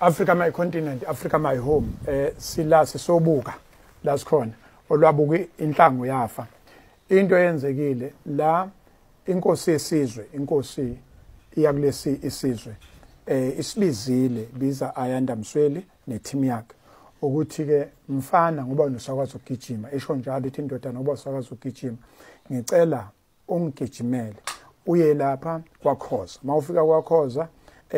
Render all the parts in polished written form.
Africa my continent, Africa my home. Sila sisobuka la sikhona olwabuka inhlango yafa. Into yenzekile la inkosi yesizwe, inkosi iyakulesi isizwe. Isibizile biza Ayanda Msweli neteam yakhe ukuthi ke mfana ngoba unosakwazi ukugijima esho njalo ithi indoda ngoba usakwazi ukugijima ngicela ungigijimele uye lapha kwaKhoza mawufika kwaKhoza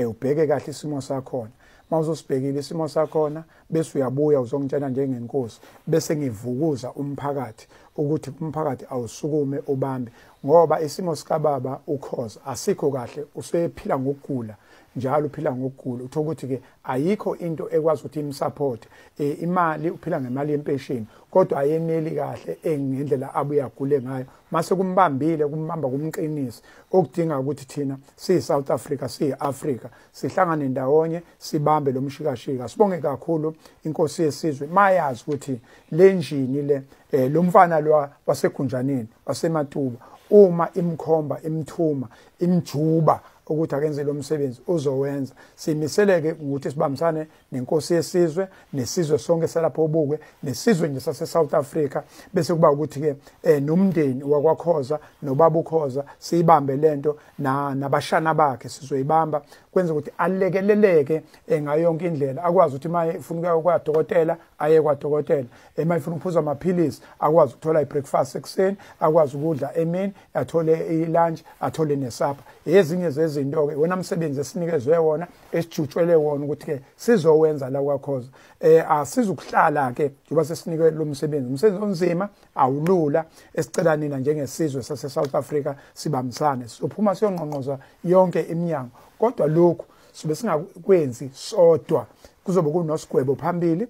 ubheke kahle isimo sakho mawuzosibhekile isimo sakhona bese uyabuya uzongitshela njengenkosi bese ngivukuza umphakathi ukuthi umphakathi awusukume ubambe ngoba isimo sikababa uKhoza asikho kahle usephila ngokugula njalo uphila ngokugula uthola ukuthi ke ayikho into ekwazi ukuthi imsupport imali uphila ngemali yempesheni kodwa ayeneli kahle ngendlela abuya agule ngayo mase kumbambile kumbamba kumqinisa okudinga ukuthi thina siyi South Africa siyi Africa sihlangane ndawonye sibambe lo mshikashika sibonge kakhulu inkosi yesizwe mayazi ukuthi le njini le lo mfana lo waseGunjaneni waseMatuba uma imkhomba imthuma imjuba ukuthi akenze lo msebenzi uzowenza simiseleke ukuthi sibambisane nenkosi yesizwe nesizwe sonke salapho obukwe nesizwe nje sase South Africa bese kuba ukuthi ke nomndeni wakwaKhoza nobaba uKhoza siyibambe lento nabashana bakhe sizoyibamba kwenza ukuthi alekeleleke ngayo yonke indlela akwazi ukuthi maye ufuna ukuya kwaDokotela aye kwaDokotela emaye ufuna ukuphuza amaphilisi akwazi ukuthola ibreakfast ekseni akwazi ukudla emini athole ilunch athole nesapha ezinye zezinto ke wena umsebenzi esinikezwe wona esijutshwele wona ukuthi ke sizowenza la kwaKhoza asizukuhlala ke njengoba sesinikwe lo umsebenzi onzima awulula esicela nina njengesizwe sase South Africa sibambisane sophuma siyonqonqoza yonke iminyango kodwa lokhu sibe singakwenzi sodwa kuzobe kunosigwebo phambili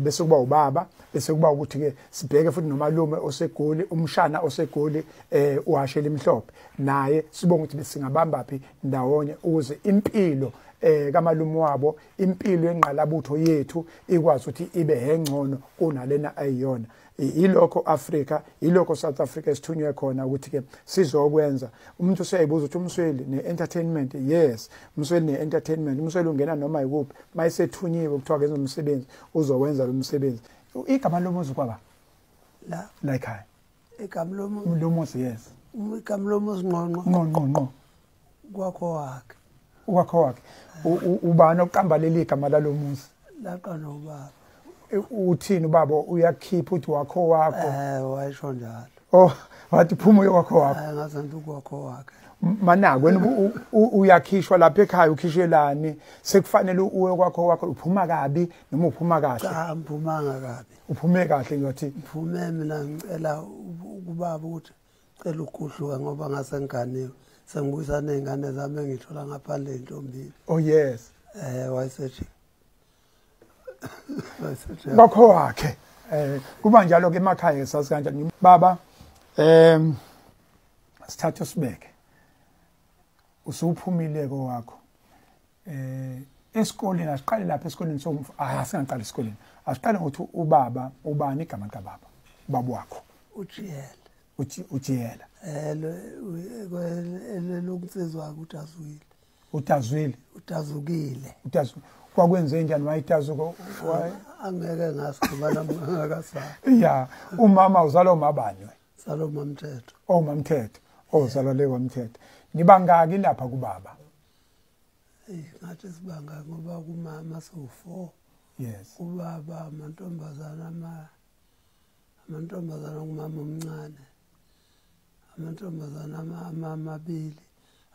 bese kuba ubaba bese kuba ukuthi ke sibheke futhi nomalume osegoli umshana osegoli uhashela imhlophe naye sibonga ukuthi besingabamba phi ndawonye ukuze impilo kamalume wabo impilo yenqalabutho yethu ikwazi ukuthi ibe hengcono kunalena ayiyona ilokho Africa ilokho South Africa esithunywe khona ukuthi ke sizokwenza umuntu useyibuza ukuthi umsweli ne-entertainment yes umsweli ne-entertainment umsweli ungena noma yikuphi mayisethunyiwe kuthiwa kenza umsebenzi uzowenza lo msebenzi igama lomuzi kwaba la ekhaya igama lomuzi yes igama lomuzi ngqo kwakho wakhe ukwakho wakhe ubani oqamba leli igama lalomuzi laqana ubaba uthini ubaba uyakhipha uthi wakho wakho wayisho njalo wathi phuma uyokwakho wakho ngazantu kwakho wakhe manako wena uyakhishwa lapha ekhaya ukhishelani sekufanele uwe kwakho wakho uphuma kabi noma uphuma kahle cha mphumanga kabi uphume kahle ngiyothi mphume mina ngicela ubaba ukuthi cela ukuhluka ngoba ngase nganiwe sengibuyisa nezingane zami engithola ngaphandle entombini oh yes wayesethi kwakho wakhe kuba njalo ke emakhaya sazi kanjani baba sithatha sibeke usuphumile kwakho esikoleni asiqale lapha esikoleni singaqala esikoleni asiqale ngokuthi ubaba ubani igama likababa ubaba wakho Ujiyela lokutsizwa ukuthi utazukile kwakwenze njani wayitazuka angeke ngasigibana ngakasaba ya umama uzalwa umabani salo mamthetho mamthetho uzalwa lewa mthetho nibangaki lapha kubaba ngathi sibanga ngoba kumama so4 yes ubaba amantombazana kumama omncane amantombazana amabili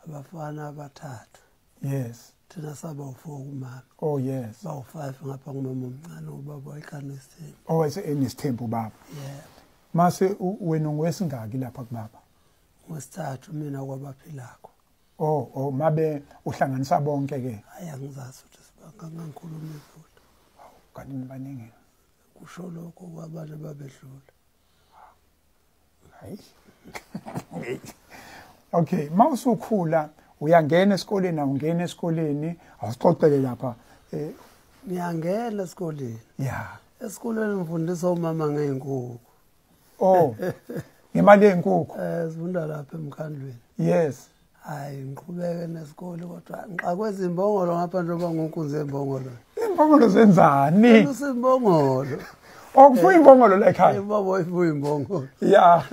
abafana abathathu yes thina saba u4 kumama oh yes bawu5 ngapha kumama omncane ubaba wayeqanisile wayesenesithembu baba yeah mase wena ngwesingaki lapha kubaba wesithathu mina kwabaphilako mabe uhlanganisa bonke ke ayangizazi ukuthi sibanga ngikhuluma izulu kanti nibaningi kusho lokho kwabanye babedlula hayi okay mawusukhula uyangena esikoleni awungena esikoleni awusixoxele lapha ngiyangena esikoleni yeah esikoleni ngifundisa umama ngeenkukhu ngemali yenkukhu sifunda lapha emkhandlweni yes hayi ngiqhubeke nesikole kodwa ngiqakweza imbongolo ngapha njengoba ngunkunzi embongolo. Imbongolo zenzani? Usimbongolo. Okufuya imbongolo la ekhaya. Baba uyifuya imbongolo. Ya.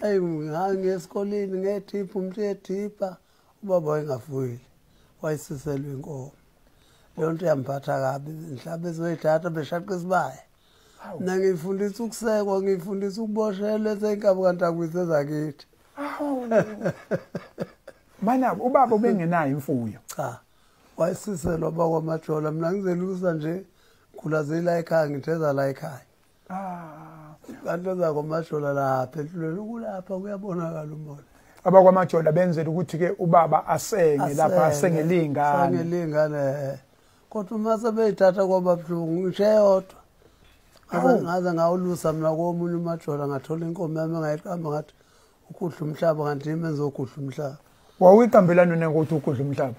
Hayi ngihange esikoleni ngethipha umuntu ethipha ubaba wayengafuyile. Wayisiselwe inkomo. Leyo nto yamphatha kabi mhlawumbe ezoyithatha beshaqa isibaya. Mina ngifundisa ukusekwa ngifundisa ukuboshelwa esenkabi kanti akuyisezakithi. Mana ubaba ubengenayo imfuyo. Cha. Wayisiselwa bakwamajola mina ngizelusa nje khulazela ekhaya ngitheza la ekhaya. Kanti zakwamajola lapha enhlulweni kulapha kuyabonakala umoya. Abakwamajola benzela ukuthi ke ubaba asenge lapha asengelingane. Asengelingane. Kodwa uma sebeyithatha kwaba buhlungu ngisho eyodwa. Ngaze ngawulusa mina komunye umajola ngathola inkomo yami ngayiqamba ngathi ukudla umhlaba kanti yimi enzokhudla umhlaba. Wawiqambelana nengokuthi ukudla umhlaba.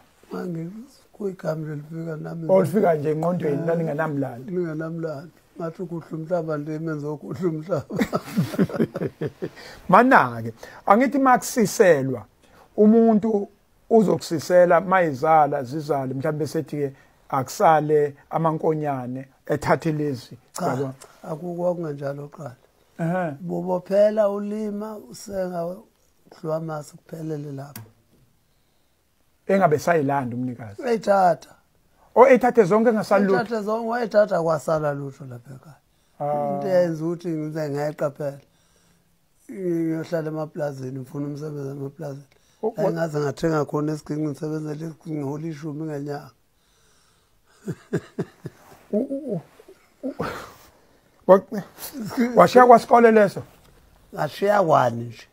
Kuyigama lelifika nami. Olifika nje engqondweni lalingenamlando. Lingenamlando. Ngathi ukudla umhlaba nje yimi enzokudla umhlaba. Mana ke angithi makusiselwa umuntu uzokusisela mayizala zizale mhlawumbe sethi ke akusale amankonyane ethathe lezi yabo akukwakungenjalo qala bobophela ulima usenga kudliwa mase kuphelele lapho engabe sayilanda umnikazi eyithatha ethathe zonke engasalutho ethathe zonke wayithatha kwasala lutho lapha ekhaya into yenza ukuthi ngize ngayiqaphela ngiyohlala emaplazini ngifuna umsebenzi emaplazini engaze ngathenga khona esiginci ngisebenzele esiginci ngiholi 10 ngenyanga. Washiya kwasikole leso? Ngashiya kwani nje.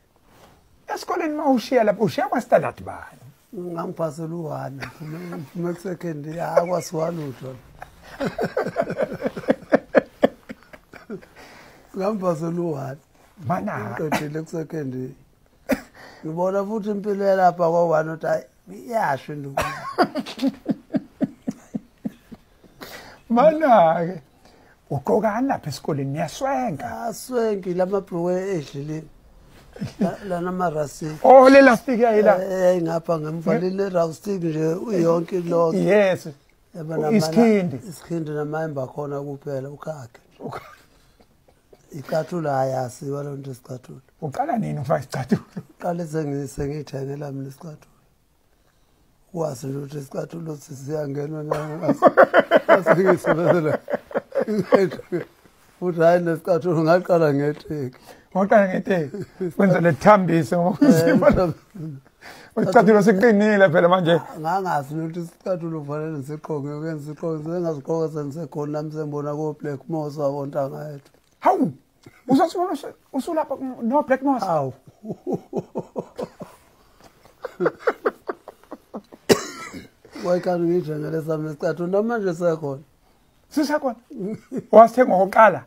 Esikoleni mawushiya lapho ushiya kwastandard bani? Ngangiphasela u1 ngiphume second akwasiwa lutho. Ngiphasela u1. Mana ngiqedile ku second. Ngibona futhi impilo yalapha kwa1 uthi hayi iyasho nduku. Mana ke uqokana lapha esikoleni niyaswenga aswengi lamabhruwe edlileni la namarasi le lastic yayila ngapha ngemvalile rustic nje uyonke lonke yes isikhindi namayemba khona kuphela ukhakhe icathulo ayasiwa lo nto isicathulo uqala nini ufaka isicathulo qale sengithengela mina isicathulo wazi ukuthi isicathulo sisiyangenwa na asikisebenzela futhi hayi nesicathulo ngaqala ngetheki waqala ngetheki kwenza lethambise ngokusima isicathulo siqinile phela manje ngangazi ukuthi isicathulo kufanele siqoke ukwenza isiqoke sengaziqoka sengisekhona nami sembona ko Black Moss wabontanga yethu hawu usasibona usulapha no Black Moss hawu wayikani ngijengele sami isicathulo namanje sekhona sisakhona wasithenga ngokuqala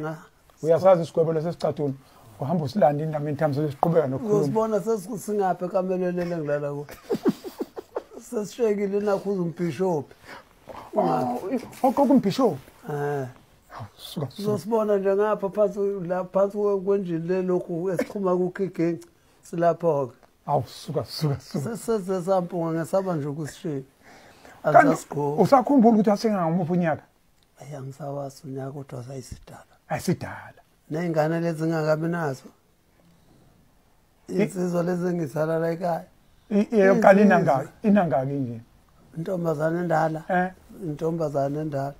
nga uyasazi isigwebo lesicathulo uhamba usilanda indaba enthambo sesiqhubeka nokukhuluma uzibona sesingaphe kamelelele ngilala ko sesishekile nakhuza umbishop oqoqa umbishop suka uzosibona nje ngapha phansi la phansi kwenjini lelokhu esichuma kukhigenge silapho ke suka sesampunga ngesaba nje ukusishela azasigqo usakhumbula ukuthi asengamuphi unyaka ayangisawazi unyaka kodwa sayisidala asidala nezingane lezi ngakabi nazo insizwa lezi ngisala la ekhaya yoqala inangaki nje intombazane endala intombazane endala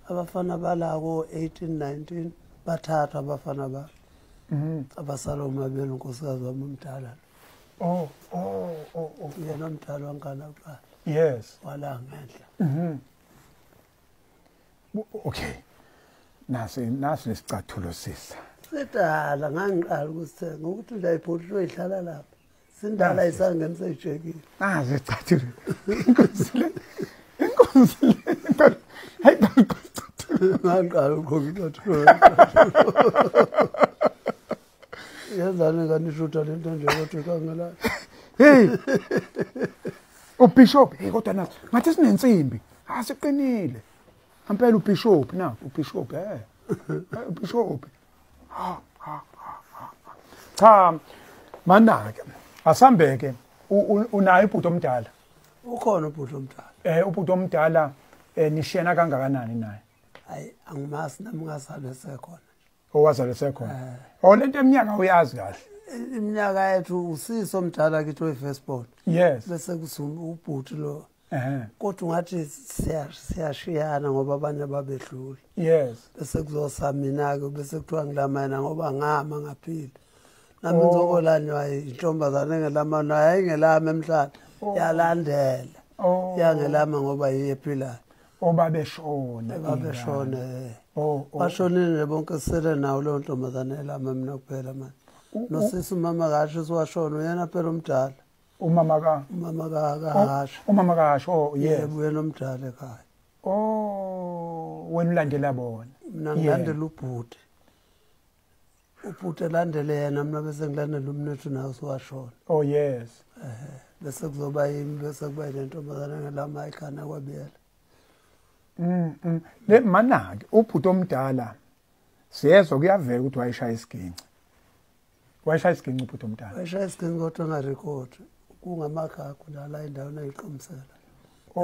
abafana balako 18 19 bathathu abafana ba abasala umabili unkosikazi wami umdala yena umdala wangana kuqala yes wala ngendla okay nasi lesicathulo sisa sedala ngangiqala ukusithenga ukuthi nje ayiphothwe ihlala lapha sindala isangeni sejekile isicathulo inkosi hayi ngangiqala ukukhombisa yazana kanishutha lento nje kodwa kangela hey ubishop kodwa nathi ngathi sinensimbi siqinile ampela ubishop na ubishop ubishop cha mana ke Asambeke unayo ibhuti omdala. Ukhona ubhuti omdala. Ubhuti omdala nishena kangakanani naye? Hayi angimazi nami ngazalwe sekhona. Owazalwe sekhona. Lento eminyaka uyazi kahle. Iminyaka yethu usiso omdala kithi we-firstborn. Yes. Bese ubhuti lo. Kodwa ungathi siyashiyana ngoba abanye babedlula. Yes. Bese kuzosamina ke bese kuthiwa ngilamana ngoba ngama ngaphila. Nami ngizokolani waye intombazane ngelamana ayingelami emhlanje yalandela. Yangelama ngoba yiyephilayo. Babeshona. Bashonile bonke sele nawo lo ntombazane lami mina kuphela manje. Nosisi umama kahle siwashona uyena phela omdala. Umama kaHasha. Umama kaHasha yes. Yena omdala ekhaya. Wena ulandela bona. Mina ngilandela ubhuti. Ubhuti elandele yena mina bese ngilandela umnethu nawo siwashona. Yes. Bese kuzoba yimi bese kuba lentombazane ngelama ekhana kwabiyela. Le manake ubhuti omdala siyezwa kuyavela ukuthi wayeshaya isiginci. Wayeshaya isiginci ubhuti omdala. Wayeshaya isiginci kodwa ngarekhodi. Kungamakhakhu la endaweni ayiqomisela.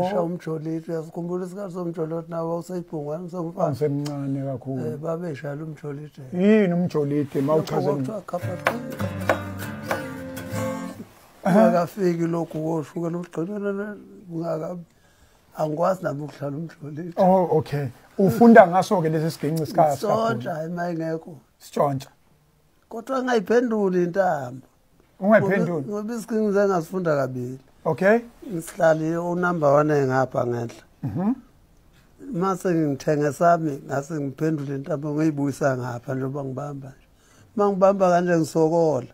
Esha umjoliti uyasikhumbula isikhathi somjoliti nawo useyibhungwane somfana. Semncane kakhulu. Babeshala umjoliti. Yini umjoliti mawuchaza Ungakafiki lokhu koshukela ugqinelele ungakabi angikwazi nami ukuhlala umjoliti. Okay. Ufunda ngaso ke lesi siginci sikhathi. Sonja ayingekho. Sitshontsha. Kodwa ngayiphenduli intambo. Ungayiphenduli. Ngoba isiginci sengasifunda kabili. Okay. Isihlali unumber 1 engapha ngenhla. Mase ngithenge sami ngase ngiphendule intambo ngiyibuyisa ngapha njengoba ngibamba nje. Mangibamba kanje ngisokola.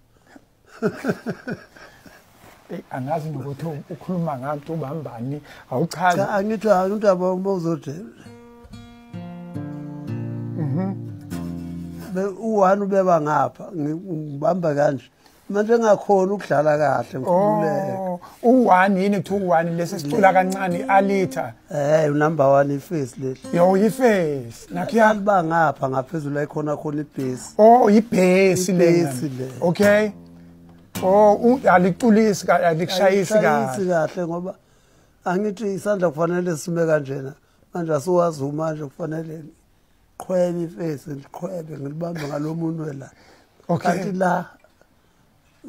Angazi nokuthi ukhuluma ngathi ubambani awuchazi. Cha angithi undaba umozode. U1 ubeba ngapha ngibamba kanje. Manje ngakhona ukudlala kahle ngikhululeka. U1 yini kuthi u1 lesi sicula kancane alita. Unumber 1 iface leli. Iface. Nakhiyaliba ngapha ngaphezulu ayikhona khona ibase. Ibase le. Okay. Aliculisi alikushayisi kahle ngoba angithi isandla kufanele sime kanjena. Manje asiwazi manje kufanele qhwebe iface ngiqhwebe ngilibambe ngalomunwe la. Kanti la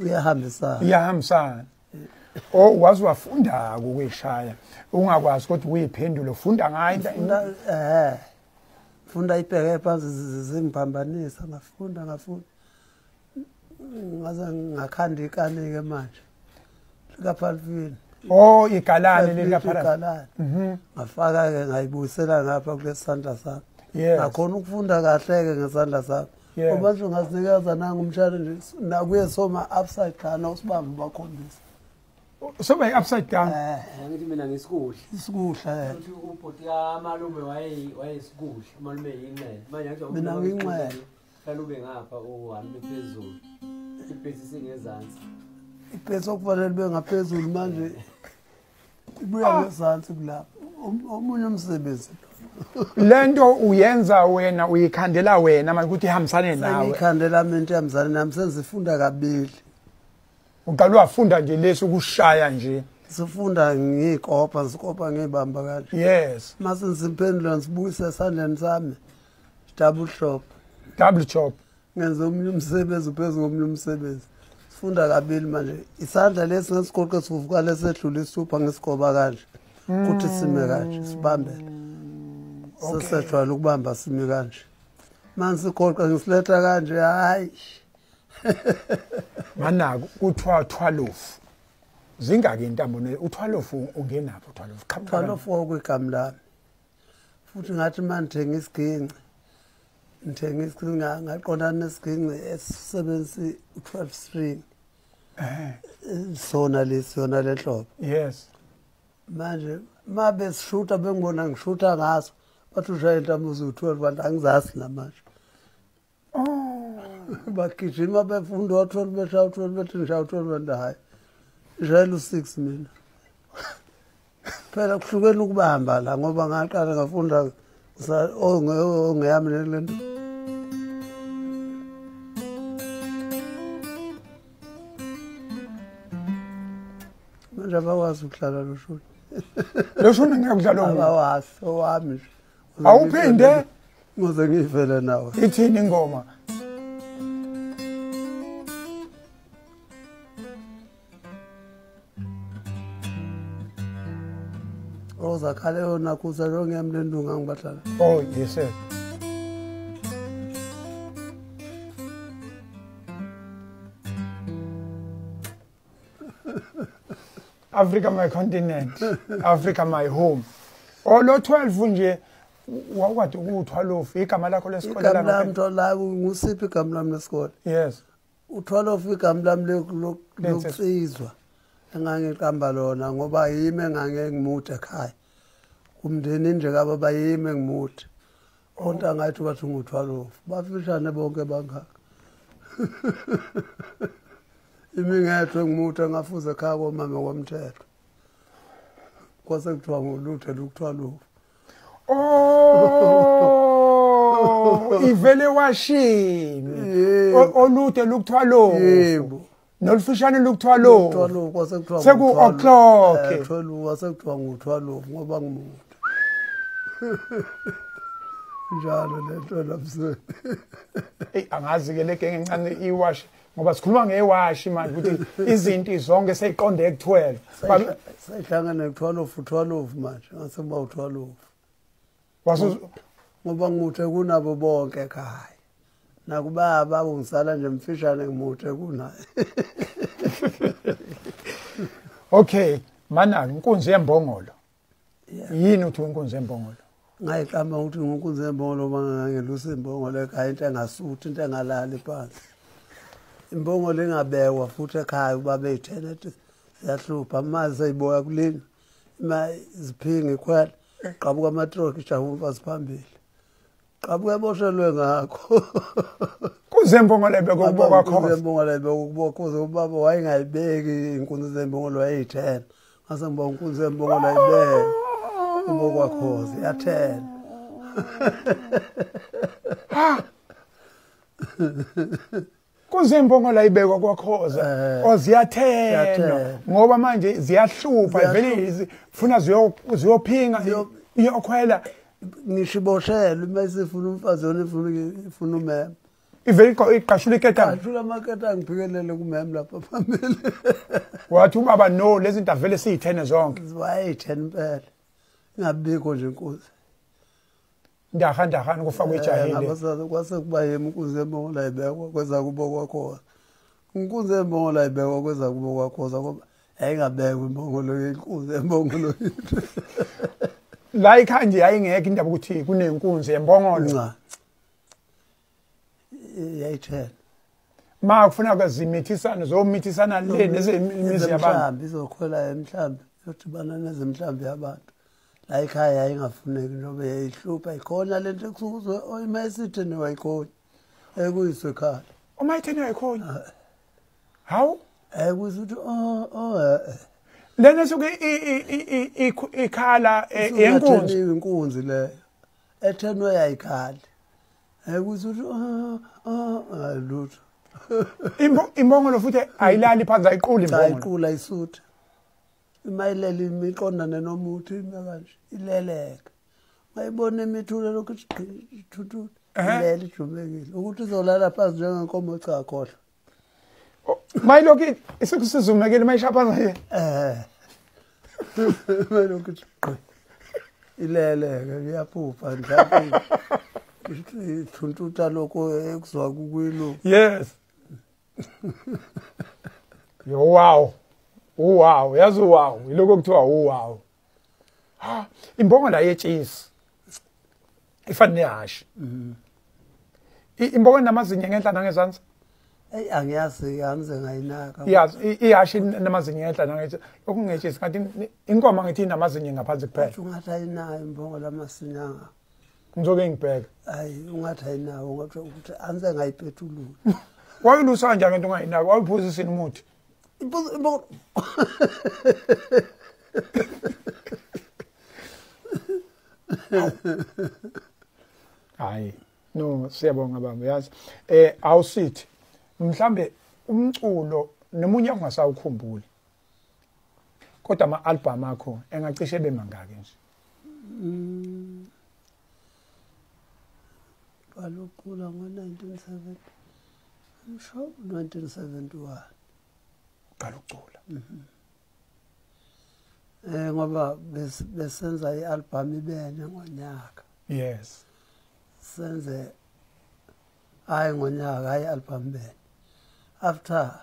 uyahambisana. Wazi wafunda ukuyishaya ungakwazi kodwa uyiphendule ufunda ngayo funda ibheke phansi zingiphambanisa ngafunda ngaze ngakhanda ikani ke manje likaphalfini igalane likaphalfini ngafaka ke ngayibuyisela ngapha kulesandla sami ngakhona ukufunda kahle ke ngesandla sami ngoba nje ngasinikeza nanga umshado nje nakuye soma upside down usibamba bakhombisa soma upside down ngithi mina ngisikuhle ukuthi ubhuti kaMalume wayesikudla uMalume yinqele manje ngithi mina nginqele ube ngapha uhambe phezulu ibhesi singezansi ibhesi okufanele bengaphezulu manje ibuya ngezansi kulapha omunye umsebenzi lento uyenza wena uyikhandela wena manje ukuthi ihambisane nawe ngikhandela into ihambisane nami senzifunda kabili uqala wafunda nje lesi ukushaya nje sifunda ngikopa sikopa ngibamba kanje yes mase ngisiphendula ngisibuyisa esandleni sami double chop ngenza omunye umsebenzi phezulu komunye umsebenzi sifunda kabili manje isandla lesi ngesiqoqo sivuka lesedlula isupha ngesikoba kanje kuthi sime kanje sibambe sesejwayele ukubamba sime kanje manje siqoqa ngisiletha kanje hayi manako kuthiwa 12 zingaki intambo u12 ungenapho 12 okwegama lami futhi ngathi manje ngithenga isiginci ngaqondana nesiginci esisebenzisa 12 string sona lenhlobo yes manje mabe sishuta bengibona ngishuta ngaso bathi ushaya intambo zu12 bantu angizazi namanje bagijima befunda u12 beshaya u12 bethi ngishaya u12 bantu hayi ngishayela u6 mina phela kuhlukene ukubamba la ngoba ngaqala ngafunda ongeyami lento abakwazi ukuhlala loshuni. Loshuni ngeke udlala omunye. Abawazi owami nje. Awuphinde ngoze ngivele nawe. ithini ingoma? Roza khale yona kuza lo ngemlendunga ngibahlala. Oh yes sir. Africa my continent, Africa my home. Olo 12 nje wakwathi ukuthwalofu igama lakho lesikole Igama lami thola ngusiphi igama lami lesikole? Yes. Uthwalofu igama lami lokusizwa. Engangiqamba lona ngoba yimi engangeke ngimude ekhaya. Kumndeni nje kababa yimi ngimude. Onta ngathi bathi nguthwalofu. Bafishane bonke bangaka. Imingethwe ngimude ngafuze ekhaya komama kwamthetho. Kwase kuthiwa ngoluthe lukuthwalofu. Oh, ivele washini. Oluthe lukuthwalofu. Yebo. Nolufishane lukuthwalofu. Uthwalofu kwase kuthiwa seku o'clock. Uthwalofu kwase kuthiwa nguthwalofu ngoba ngimude. Njalo lento lapho. Angazi ke leke ngencane iwash ngoba sikhuluma ngewashi manje ukuthi izinto zonke seyiqonde ku12. Sayihlangana ku12 manje ngase kuba u12. Ngoba ngimuthe kunabo bonke ekhaya. Nakubaba ungisala nje mfishane ngimuthe kunaye. Okay, mana inkunzi yembongolo. Yini uthi inkunzi yembongolo? Ngayiqamba ukuthi nginkunzi yembongolo bangangelusa imbongolo ekhaya into engasuthi into engalali phansi. Imbongolo engabekwa futhi ekhaya ubaba e10 ethi siyahlupha amazi ayiboya kulini. Iziphingi ikhwela qabuka amatroki jahuva siphambili. Qabuka eboshelwe ngakho. Kuzembongolo ebekwa kubo kwakho. Kuzembongolo ebekwa kubo kuze ubaba wayengayibeki inkunzi zembongolo ayi10. Ngase ngiba inkunzi yembongolo ayibeke. Kubo kwakho ya10. Ha. Kuzembongolo ayibekwa kwakhoza oziyathena ngoba manje ziyahlupha vele zifuna ziyophinga iyokhwela ngishiboshelwe mase ifuna umfazi yona ifuna umema ivele iqashula iketanga qashula amaketanga ngiphikelele kumema lapha phambili wathi ubaba no lezi zinto vele siyithene zonke wayi10 impela ingabikho nje inkunzi ndahanda kufakwa ijahile abasazi kwase kuba yemkunzi yembongolo ayibekwa kweza kubo kwakho inkunzi yembongolo ayibekwa kweza kubo kwakho ngoba ayingabekwa imbongolo yenkunzi yembongolo la ikhanje ayingeke indaba ukuthi kunenkunzi yembongolo yayi10 ma kufuna kwezimithisana zomithisana le nezemizi yabantu izokhwela emhlambi yodibana nezemhlambi yabantu la ekhaya ayingafuneki noma yayihlupha ikhona lento ekusukuzwe oyimesithe newayikhona ekuyiswe ekhaya uma ithene wayikhona hawu ekuyisuthi lena suke ikhala yenkunzi inkunzi le ethenwe yayikhali ekuyisuthi lutho imbongolo futhi ayilali phansi ayiquli imbongolo ayiqula isuthi imayileli imiqondane nomuthi kanje ileleka mayibona imithule lokhu ithuthu ilele ijumekile ukuthi izolala phansi njengenkomo cha khohla mayiloki isikusizumekile mayishaphansi mayilokhu ileleka iyaphupha njalo ithuntuta lokho ekuzwa kukwilo yes yo wow wow yazi wow iloko kuthiwa wow ha imbongolo yetshisi ifana nehashi imbongolo namazinyo ngenhla nangezansi angiyazi angize ngayinaka yazi ihashi namazinyo ngenhla nangezansi okungetshisi kanti inkomo ngithi namazinyo ngaphansi kuphela ungathi ayinayo imbongolo amasinyanga ngizoke ngibheka hayi ungathi ayinawo ngoba ukuthi anze ngayiphethulula wayilusa kanjani into ungayinaka wayiphuzisini umuthi imbongolo hayi no siyabonga baba yazi awusithi mhlambe umculo nemunye ungasawukhumbuli kodwa ama-album akho engacishe bemangaki nje? Qala ukucula ngo-1970, I'm sure 1971. Qala ukucula. Ngoba besenza i-album ibene ngonyaka. Yes. Senze hayi ngonyaka, hayi album bene. After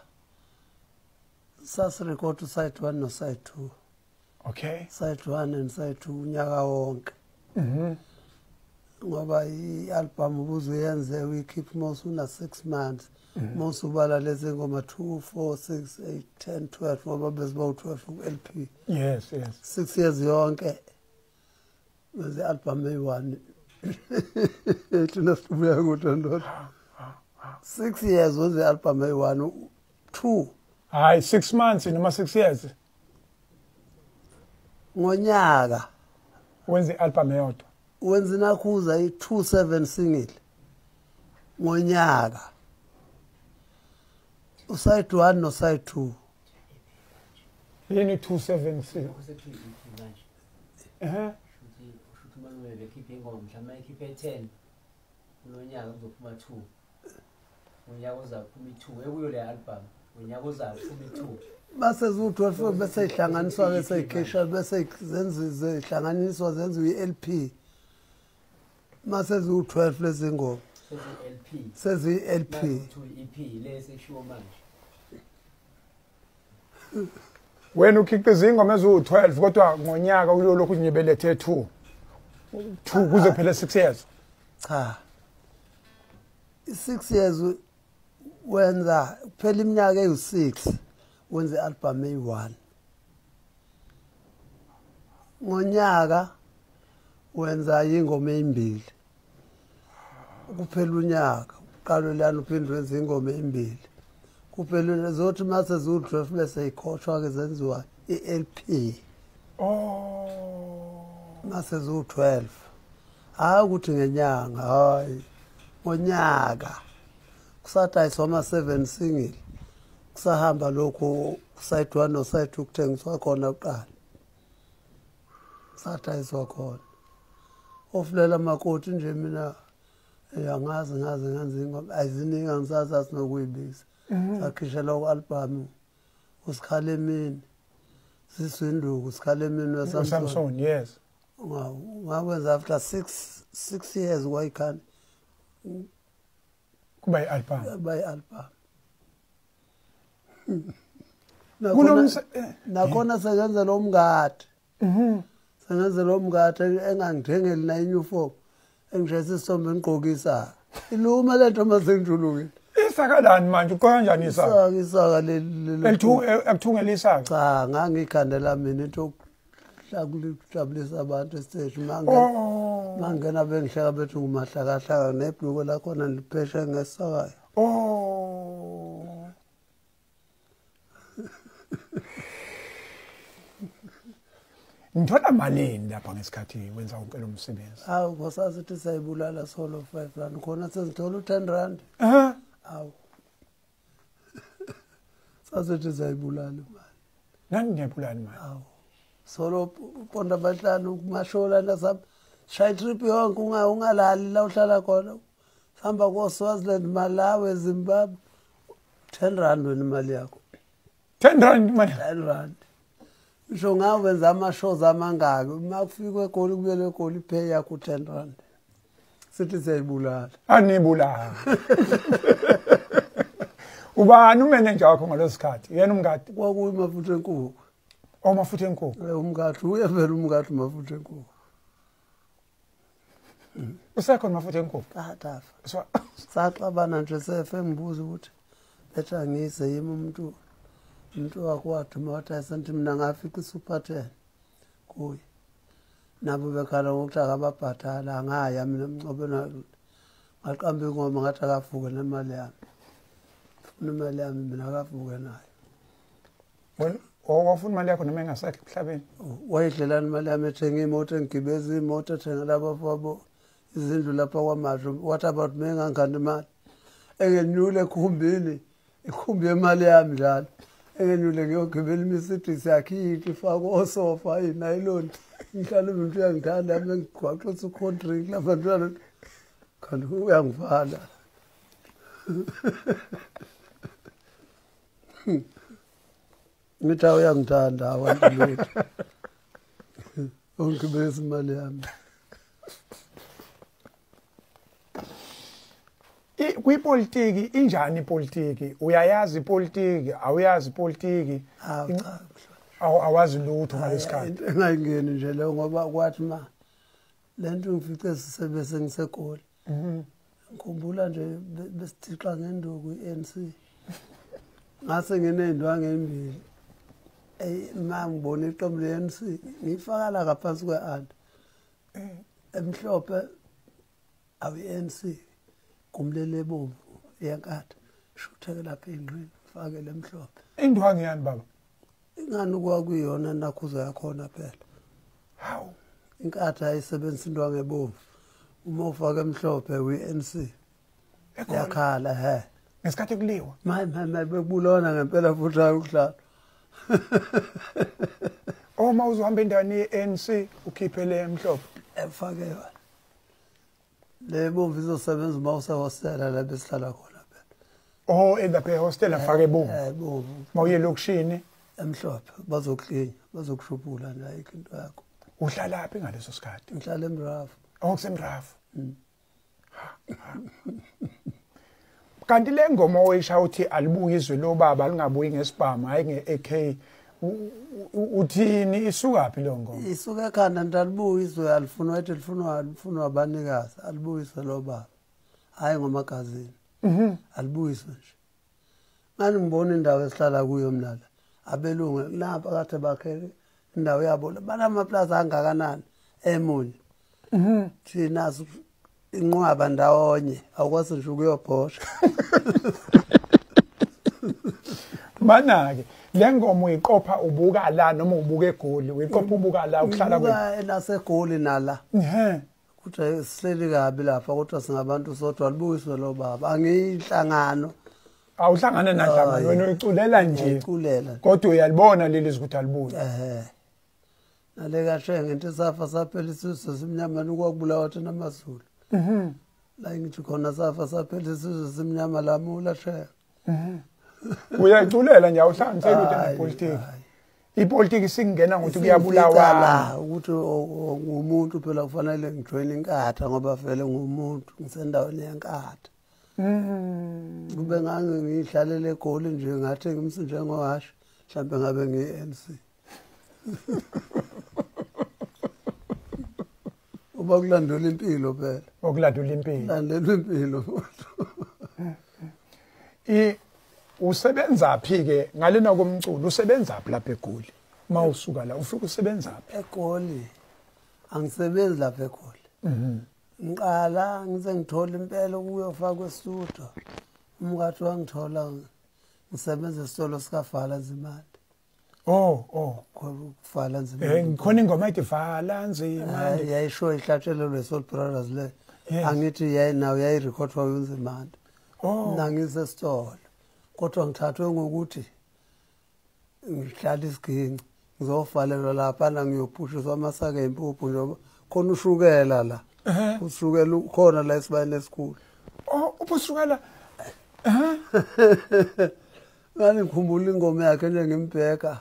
sasirecord side 1 no side 2. Okay. Side 1 and side 2 unyaka wonke. Ngoba i-album ubuzuyenze uyikhipha mose una 6 months. Mose ubala lezi ngoma 2, 4, 6, 8, 10, 12 ngoba beziba u-12 ku-LP. Yes. 6 years yonke. Bese album eyi-1. Thina sibuya kuThandwa. 6 years was the album eyi-1, 2. Hayi 6 months noma 6 years. Ngonyaka Wenze i-album eyodwa. wenza Nakhuza i-27 single. Ngonyaka. Uside 1 no side 2. Yini 276? Kusethi i-EP manje. Shuthi uma bekhiphe ingoma mhlawumbe ikhiphe 10 kulonyaka kuzophuma 2. Ngonyaka uzaphuma i-2 ekuyo le album. Ngonyaka uzaphuma i-2. Base zu-12 bese ihlanganiswa bese ikhesha bese zenziwe ihlanganiswa zenziwe i-LP. Mase zu-12 lezi ngoma. LP. Sezi-LP. To EP lesi eshiwo manje. Wena ukhiqiza ingoma eziwu-12 kodwa ngonyaka kulo lokhu nje belethe 2 kuze phela 6 years. Cha. I-6 years wenza kuphela iminyaka eyi-6 wenza i-album eyi-1. Ngonyaka wenza ingoma ezimbili. Kuphela unyaka uqalo lana uphinde wenza ingoma ezimbili. Kuphela zothi mase zu-12 bese ikhothwa ke zenziwa i-LP. Mase zu-12. Hayi ukuthi ngenyanga, hayi. Ngonyaka. Kusatayiswa ama-7 single. Kusahamba lokho side 1 no side 2 kuthengiswa khona uqala. Satayiswa khona. Ofulela makoti nje mina angazi ingoma ayiziningi ngisazazi nokuyibiza. Sakhishela ku-album uSikhalemini. Siswinduku uSikhalemini Samson, yes. Ngawenza after 6 years kwayikhani. Kuba i-album. Kuba i-album. Nakhona sengenza lo mngadi. Sengenza lo mngadi engangithengeli na uniform. Engishayisa isithombe ngigqokisa. Iluma le nto masenjulukile. Isakalani manje uqoka kanjani isaka? Isaka Ekuthungela isaka. Cha, ngangikhandela mina into jabulisa abantu estage mangena bengihleka bethi ngumahlakahlaka nebhluko lakhona lipheshe ngesakayo. Ngithola malini lapha ngesikhathi wenza wonke lo msebenzi? Hawu ngosasithi sayibulala solo 5 rand khona sezithola u10 rand. Hawu. Sasithi sayibulala imali. Nani ngiyabulala imali? Hawu. Solo uqonda bahlanu kumashola nasam shaya trip yonke ungalali la uhlala khona. Hamba ko Swaziland, Malawi, Zimbabwe. 10 rand wena imali yakho. 10 rand manje? 10 rand. Ngisho ngawenza ama-shows amangaki uma kufika eGoli kubuyele eGoli pay yakho 10 rand. Sithi siyayibulala. Anibulala. Ubani umeneja wakho ngalesikhathi? Yena umngadi Kwakuyi Mafutha Enkukhu. Mafutha Enkukhu. Umngadi uye vele umngadi Mafutha Enkukhu. Usekhona Mafutha Enkukhu? Tafa. Saxabana nje sefe ngibuza ukuthi betha ngise yimi umuntu wakwathi mawathatha nti mina ngafika iSuper 10 kuye. Nabo bekhala ngokuthi akababhatala ngaya mina emncobena ngaqamba ingoma ngathi akavuke nemali yami. Ufuna imali yami mina akavuke nayo. Well, wafuna imali yakho noma engasekho emhlabeni? Wayidlelana imali yami ethenga imoto engigibeza imoto ethenga labafabo izindlu lapha kwaMajo. What about mina ngangani imali? Engenyule ekhumbini ikhumbi yemali yami njalo. engenyule ngiyogibela iMercedes yakhe ifakwe osofa inayiloni ngihlala umuntu uyangithanda mengigwaqisa uContrink labantwana kanti uyangivala ngithi uyangithanda abantu lethu ongibeza imali yami kwipolitiki injani ipolitiki uyayazi ipolitiki awuyazi ipolitiki awazi lutho ngalesikhathi engayingeni nje leyo ngoba kwathi lento ngifice sisebese ngiseGoli ngikhumbula nje besithixa ngenduku iNC ngase nginendwangu embili ngibona iqembu leNC ngifaka la ngaphansi kweAnti emhlophe awu-ANC kumlele bomvu yankatha shutheke lapha endqini fake lemhlophe indwangu yani baba ingani kwakuyona nakhuzo yakhona phela hawu inkatha ayisebenzisa indwangu ebomvu uma ufake emhlophe we-ANC yakhala ngesikhathi kuliwa mayi bekubulona ngempela futhi ayukudlala uma uzohamba endaweni ye-ANC ukhiphe le emhlophe efake yona le bomvu izosebenza uma usehostela la besihlala khona phela elapha ehostel afake bomvu bomvu mawuye lokishini emhlophe bazoklinya bazokushubhula nje ayikho into yakho uhlala phi ngaleso sikhathi ngihlala eMrafu kusemrafu kanti le ngoma oyisha uthi alibuye izwe lobaba lingabuyi ngesibhamu hayi nge-AK uthini isukaphi lo ngoma isuka ekhanda ndalibuye izwe alifunwa ethi lifunwa abanikazi alibuyiswe lo baba hayi ngomagazini alibuyiswe nje ngani ngibona indawo esihlala kuyo mina la abelungu lapha kade bakhe indawo yabo banamaplaza angakanani emunye thina inqwaba ndawonye awukwazi nje ukuyobhosha mana-ke le ngoma uyiqopha ubuka la noma ubuka eGoli uyiqopha ubuka la ukuhlala laseGoli nala kuthi sihleli kabi lapha kodwa singabantu sodwa libuyiswe lo baba angiyinhlangano awuhlangane nanhlangano wena uyiculela nje kodwa uyalibona leli ukuthi alibuye nale kashe ngento safa saphela isizwe simnyama nokwakubulawa thina amaZulu la ngithi khona safa saphela isizwe simnyama lamula shaya uyayiculela nje awuhlanganisela ukuthi nepolitiki ipolitiki singena ngokuthi kuyabulawa ukuthi ngumuntu phela kufanele ngijoin inkatha ngoba vele ngumuntu ngisendaweni yenkatha kube ngangihlalele eGoli nje ngathi ngimsinje ngohasha mhlambe ngabe ngi-ANC uba kulandela impilo phela okulandela impilo landela impilo usebenza phi ke ngalena komculo usebenza phi lapha eGoli mawusuka la ufika usebenza phi eGoli angisebenzi lapha eGoli ngiqala ngizengithola impela ukuyofaka estudio umkathi wangithola ngisebenza esitolo sikavala Nzimande kuvala Nzimande ngikhona ingoma ethi vala Nzimande yayisho ihlatshelelwe Soul Brothers le angithi nayo yayirekhodwa uNzimande nangisesitolo kodwa ngithathwe ngokuthi ngihlala isiginci ngizovalelwa lapha la ngiyophushisa amasaka empuphu njengoba khona ushukela la ushukela khona la esibayeni esikhulu ubushukela ngani ngikhumbula ingoma yakhe nje ngimbheka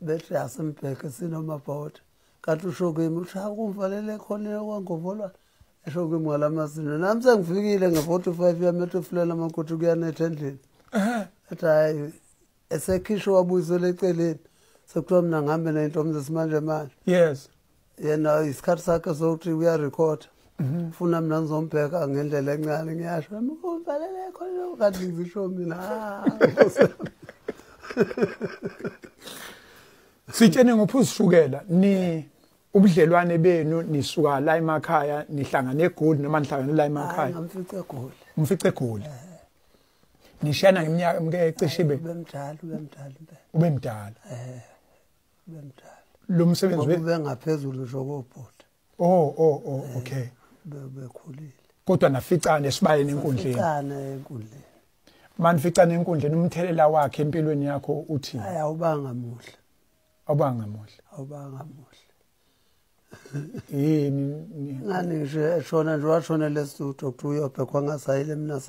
bethi asimbheke sinomabhota kanti ushokimi uthi akumvalele khona kwangovolwana eshokimi ngalamasino nami sengifikile nge45 yamethofulela amakoti kuyanetha endlini ethi hayi esekhishwa wabuyisela eceleni sekuthiwa mina ngihambe ney'ntombi zesimanje manje yes yena isikhathi sakhe sokuthi uyarekhoda funa mina ngizombheka ngendlela encane ngiyasho kumvalele khona kanti ngizisho mina sitshene ngophuzishukela ni ubudlelwane benu nisuka la emakhaya nihlangana eGoli noma nihlangana la emakhaya ngamfica eGoli umfica eGoli nishana ngeminyaka emkecishe ubemdala ube mdala lo msebenzi ube ngaphezulu nje kokubhuda okay bekhulile kodwa naficana esibayeni enkundleni ficana enkundleni manificana enkundleni umthelela wakhe empilweni yakho uthi hayi awubanga muhle awubanga muhle awubanga muhle yini ngani nje eshona nje washona lesithuto kuthiwa kwangasayile mina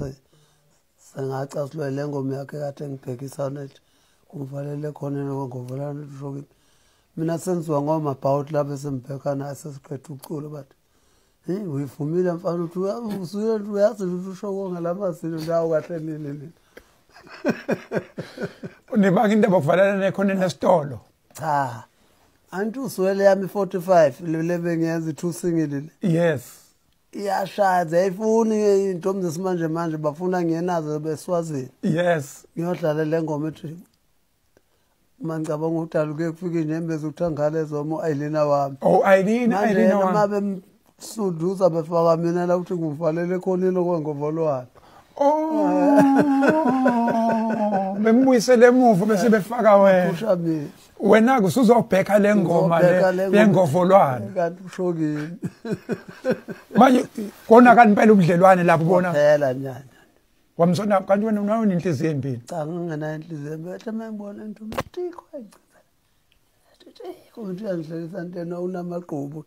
sengacasulwe le ngoma yakhe kade ngibhekisa nethi kumvalele khona ngovalana ushokini mina senziwa ngoma about lapha sembheka naye sesiqedwe uculo bathi uyivumile mfana uthi uyazi ukuthi ushoko ngalamasilo ndawo kahle nini unebanga indaba kuvalana nekhona nesitolo cha anti uswele yami 45 le bengiyenza 2 singile yes iyashaza ayifuni intombi zesimanje manje bafuna ngenazo beswazini yes ngiyodlala le ngoma ethi mangicabanga ukuthi aluke kufika inyembezi uthangale zomo Ailina wami Ailina wami mabe msuduza befaka mina la ukuthi ngivalele khonile kwengovolwane bembuyisele emuva bese befaka wena kusuzobheka le ngoma le ngovolwane kanti ushokini manje kona kanipela ubudlelwane lapho bona phela nyanya wamsona kanti wena unayo inhliziyo empini cha ngingena inhliziyo empini mangibona into mtiko ukuthi yangihlekisa ntena unamaqhubu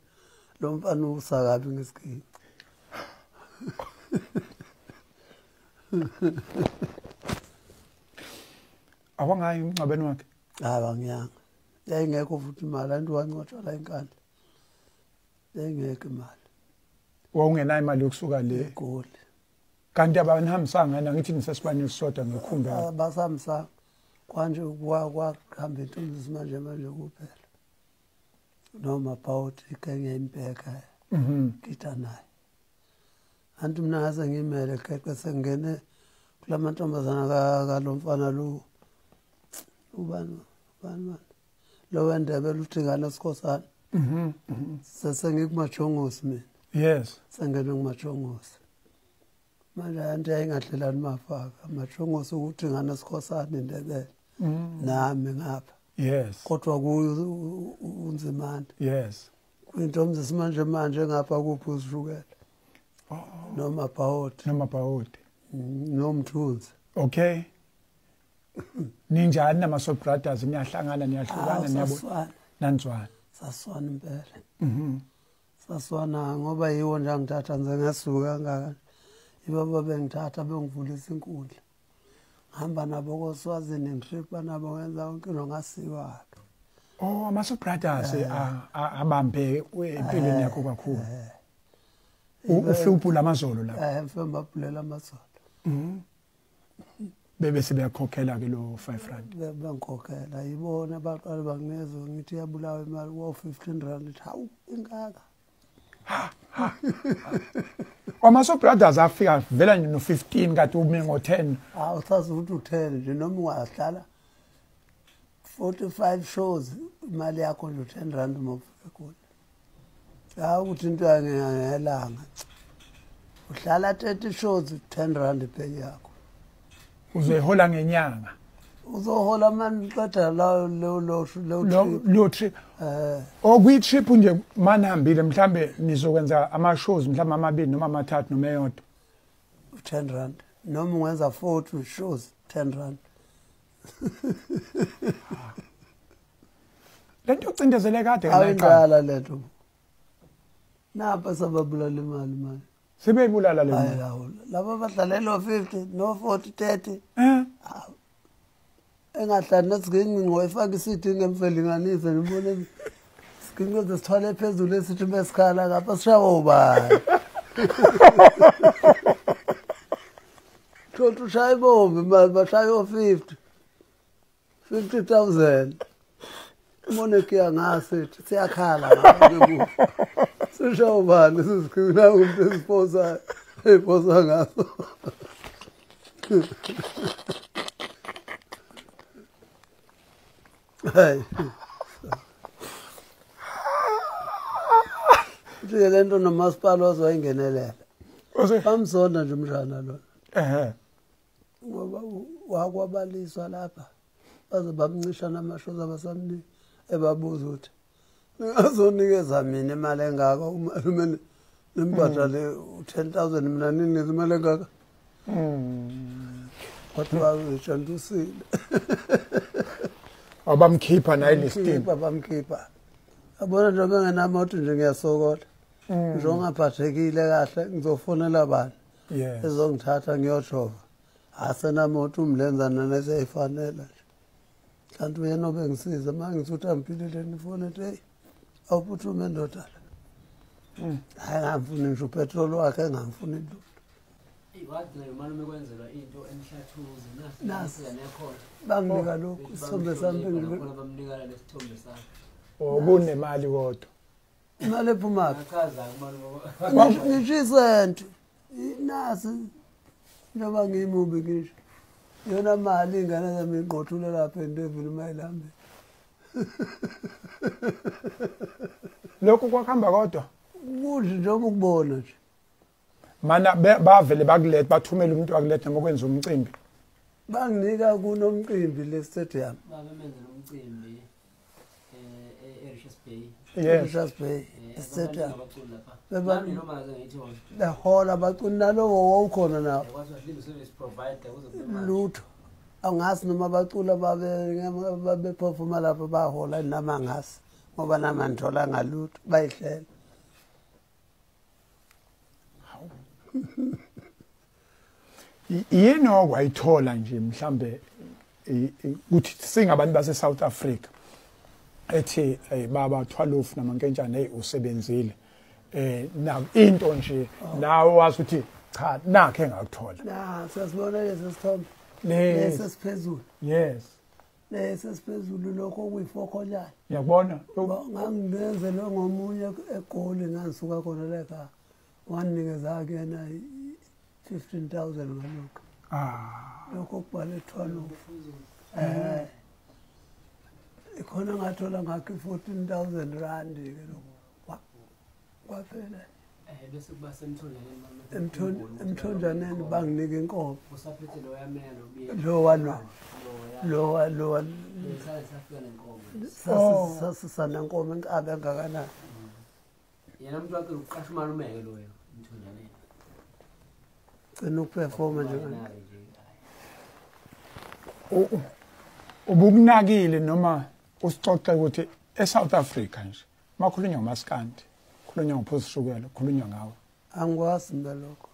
lo mfana usakabi ngesikini awangayi umncabeni wakhe abangiyanga yayingekho futhi imali antu wancotshwa la enkandla yayingekho imali wawungenayo imali yokusuka le egoli kanti abanihambisanga ngana ngithi nisesibani sisodwa ngekhumba basamsanga kwanje kwakuhamba intombi simanje manje kuphela noma about ikenge impeka kita naye antu mina ngase ngimele keqe sengene kulamantombazana kalomfana lo ubani lo wendebe luthingana sikhosana sesengikumajongosi mina yes sengene ngumajongosi manje anti ayingadlelani mafaka majongosi ukuthi ngana sikhosana indebele nami ngapha yes kodwa kuyo unzimande yes kwintombi zesimanje manje ngapha kuphi usishukela noma bawoti nomthunzi okay ninjani nama-Soul Brothers niyahlangana niyahlukana niyabona nanzwana saswana impela saswana ngoba yiwo nje angithatha nze ngasuka kangaka ibaba bengithatha bengivulisa inkundla ngihamba nabo koSwazini ngitripha nabo ngenza yonke into ngasiko ama-Soul Brothers abambe empilweni yakho kakhulu uhlupho lamazolo la mfemba phulela amazolo bebese beyakhokhela ke lo 5 rand bengikhokhela yibona abaqala banginezo ngithi yabulawa imali wa 15 rand hawu ingaka ama-Soul Brothers afika vela no 15 kade umi ngo-10 usazi ukuthi u10 nje noma ungahlala 45 shows imali yakho nje 10 rand mawufika khona hawu ukuthi into yangelanga uhlala 30 shows 10 rand pay yakho uzoyihola ngenyanga uzohola manje qeda lo trip okuyi-trip nje manihambile mhlambe nizokwenza ama-shows mhlambe amabili noma amathathu noma eyodwa 10 rand noma ungenza 40 shows 10 rand lento ucindezele kade awuyindala lento napha sababulala imali manje sebeyibulala le mali laba abadlalela 50 no 40 30 engahlali nesigingqinqo wayifaka isithi ngemfelinganise ngibone sigingqo sithwale phezulu esithi besikhala ngapha sishawo ubani thothi ushaye bombi mali bashayo 50,000 ubone kuya ngasithi siyakhala ngapha sishawo ubani sisigcina umuntu esiposa eposa ngaso Hey. Nje lento nomasipala wazoyingenelela. Bamzonda nje umshana lo. Ngoba wakwabaliswa lapha. Baze bamncisha namashoza abasamni ebabuza ukuthi ngazonikeza mina imali engaka umalume nimbadale 10,000 mina nini imali engaka. kodwa ushantusile abamkhipha naye listing bamkhipha abona nje bengenamoto nje ngiyasokola nje ongaphathekile kahle ngizofonela abantu yes ezongithatha ngiyojova asenamoto umlenzana neseyifanele nje kanti uyena obengisiza mangisithi uthambile nifone ethi hey awuphuthume ndoda hayi ngamfuni nje upetrol wakhe engamfuni lutho wathi nayo malume kwenzelwa into emhlathuze nasi yanekhona banginika lokhu isithombe sami khona bamnikala lesithombe sakhe kunemali kodwa imali ephumaphi achaza kumalume ngishisente nasi njengoba ngiyimubi ngisho yona mali ingane zami ingqothule lapha endevini mayilambe lokho kwakhamba kodwa kudla njengoba ukubona nje mana bavele bakulethe bathumela umuntu akulethe noma kwenza umcimbi banginika kunomcimbi le-stadium babemenzela umcimbi e-Richards Bay yes Richards Bay stadium bebani noma ngayithi wona behola abaculi nalowo wawukhona nawo kwathi wahleli service provider kuze lutho angazi noma abaculi babeperforma lapho bahola nama ngasi ngoba nama ngithola ngalutho bayihlela yini okwayithola nje mhlambe ukuthi singabantu base South Africa ethi baba 12 namankentshana hey usebenzile na into nje nawe wazi ukuthi cha nakhe engakuthola siyasibona lesi sithombe lesi siphezulu yes lesi siphezulu lokho kuyifokhonyana uyabona ngangibenzelwe ngomunye egoli ngisuka khona leka wanikeza kena 15,000 ngalokho lokho kubhale 12 ikhona ngathola ngakho 14,000 rand ke lokho kwaphela bese kuba semthonjaneni emthonjaneni banginika inkomo usaphethe lo yamela ubiye lo safika nenkomo sasisana inkomo enkabe engakanani yena umuntu wakhe uqasha umalume ke loyo emthonjaneni cina ukuperforma nje ubukunakile noma usixoxe ukuthi eSouth Africa nje makhulunywa ngomaskandi khulunywa ngophosishukela khulunywa ngawe angikwazi ngalokho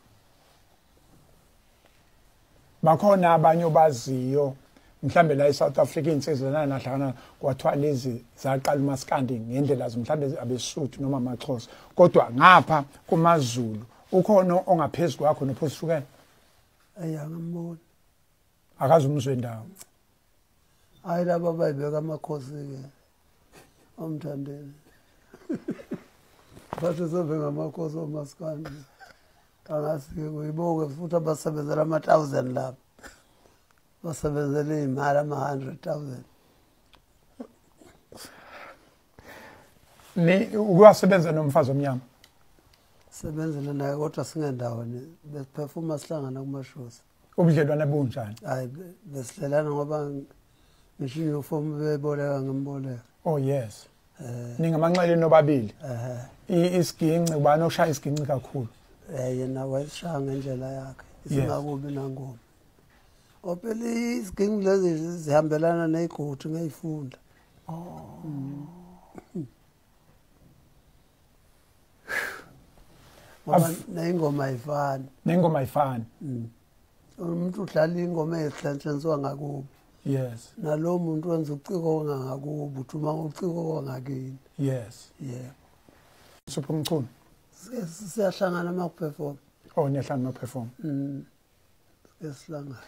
bakhona abanye obaziyo mhlambe la eSouth Africa insizana nahlangana kwathiwa lezi zaqala umaskandi ngendlela mhlambe abesuthu noma amaXhosa kodwa ngapha kumaZulu ukhona ongaphezulu kwakho nophosishukela ayangamboni akazi umzwe ndawo hayi laba bayibeka amakhosi ke omthandeni bathi sobe ngamakhosi omaskandi angasike kuyiboke futhi abasebenzela ama-1000 lapha basebenzela iy'mali ama-100,000 ukuwasebenza nomfazi omnyama sebenzele naye kodwa singendawoni besiphefuma sihlangana kumashosi ubudlelwane bunjani hayi besihlelana ngoba ngisho iyunifomu beboleka ngimboleka oh yes ningamanxele nobabili isiginci ubani oshaya isiginci kakhulu yena wayeshaya ngendlela yakhe isingakubi nangoma ophela isiginci lezi zihambelana ney'godi ngey'funda ngoba ney'ngoma ayifani nengoma ayifani umuntu udlala ingoma ezihlantshenziwa ngakubo yes nalo muntu wenza uciko ongangakubo uthi uma uciko ongakini yes yeah supho umculo siyahlangana uma kuperform niyahlangana uma perform esihlangana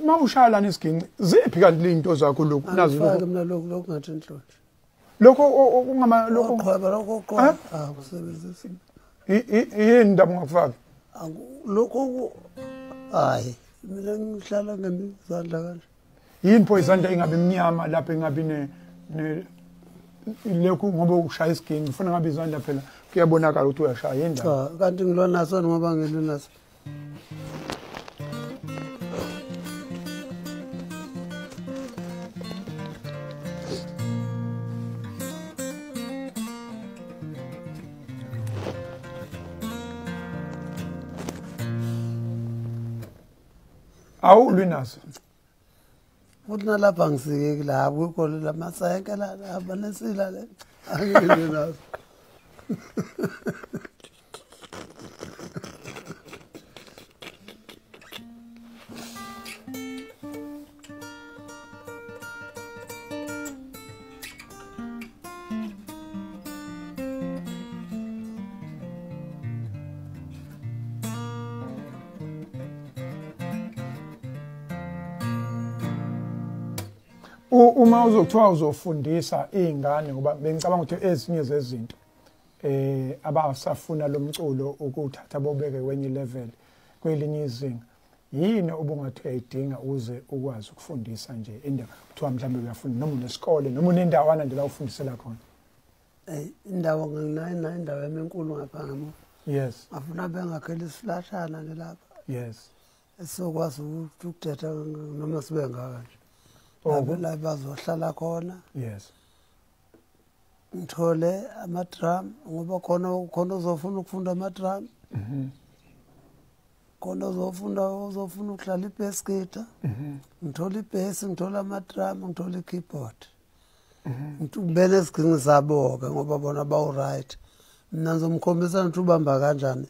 ma ushaya lana isiginci ziphi kanti into zakho lokhu nazo lokho mina lokho ngathi inhlonje lokho ungama lokho qhweba lokho qhweba kusebenzisa yini indaba ungakufaka lokho hayi mina ngihlala ngemizandla kanje yini pho izandla ingabe emnyama lapha engabe ne lokhu ngoba ushaya isiginci ufuna ngabe izandla phela kuyabonakala ukuthi uyashaya yini cha kanti ngilonaso ngoba ngilonaso awulwi nazo Futhi nalapha ngisikeki la kukho lamasenke la abanesila le. Angilwe nazo. Uma uzokuthiwa uzofundisa izingane ngoba bengicabanga ukuthi ezinye zezinto abasafuna lo mculo ukuthatha bobeke kwenye level kwelinye izinga yini obungathi uyayidinga uze ukwazi ukufundisa nje indaba kuthiwa mhlawumbe uyafunda noma unesikole noma unendawana nje la ufundisela khona Indawo nginayo indawo enkulu ngapha ngamo. yes Afuna bengakhela isiflashana nje lapha. yes Esokwazi ukuthetha noma sibe ngaka nje. Oh, La bazohlala khona. yes Ngithole ama-drum ngoba khona uzofuna ukufunda ama-drum. Khona uzofuna ukudlala i-bass guitar. Ngithola i-bass, ngithola ama-drum, ngithola i-keyboard. Ngibene isigcingi sabo-ke ngoba bona bawu-right. Mina ngizomkhombisa ukuthi ubamba kanjani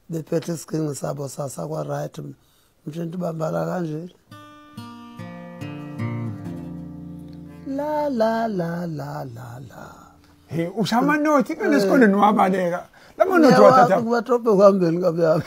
bephethe isigcingi sabo sasakwa-right. Mtshela ubambala kanje. La la la la la la. hey ushama nothi kanesikoleni wabaleka lama nothi wathatha Kubathope kuhambeni kabe yami.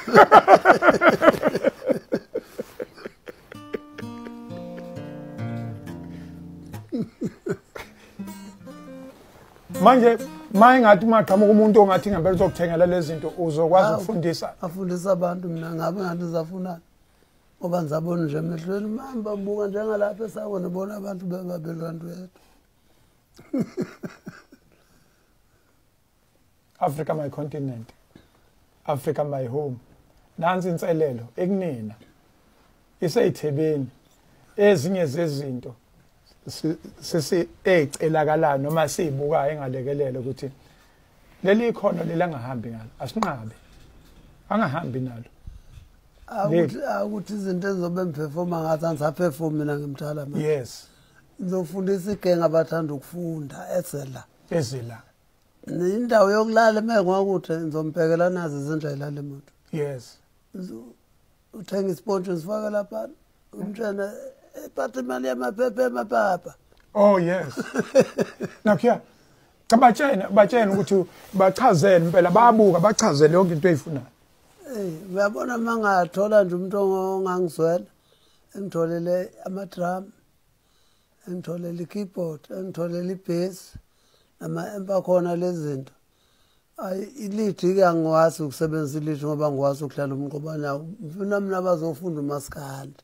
manje mayingathi maqhamuka umuntu ongathi ngempela uzokuthengela lezi zinto uzokwazi ukufundisa Afundisa abantu mina ngabe ngathi zafunana. Ngoba ngizabona nje emehlweni mamba buka njengalapha esakona bona abantu bebabelwantu yedwa. Africa my continent Africa my home nansi inselelo ekunina iseyithebeni ezinye zezinto sisi ecelakala noma sibuka engalekelele ukuthi leli ikhono lelangahambi ngalo asinqabe angahambi nalo Ukuthi izinto ezizobe mperforma ngathi angisaperform mina ngimthala manje. yes Ngizofundisa igenge abathanda ukufunda ezela. ezila Indawo yokulala mengwakuthi ngizombhekela nazo izindlela lemoto. yes Uthenga isponge sifaka lapha. Umtshana ephathe imali yamaphepha emapapa. oh yes nakho batshena ukuthi bachazele impela bayabuka bachazele yonke into eyifunayo Uyabona mangathola nje umuntu ongangizwela engitholele ama-drum, engitholele i-keyboard, engitholele i-bass nama-amp khona lezi zinto. Ilidi-ke angikwazi ukusebenzisa ilidi ngoba ngikwazi ukudlala umqobana. Ngifuna mina bazofunda umaskandi.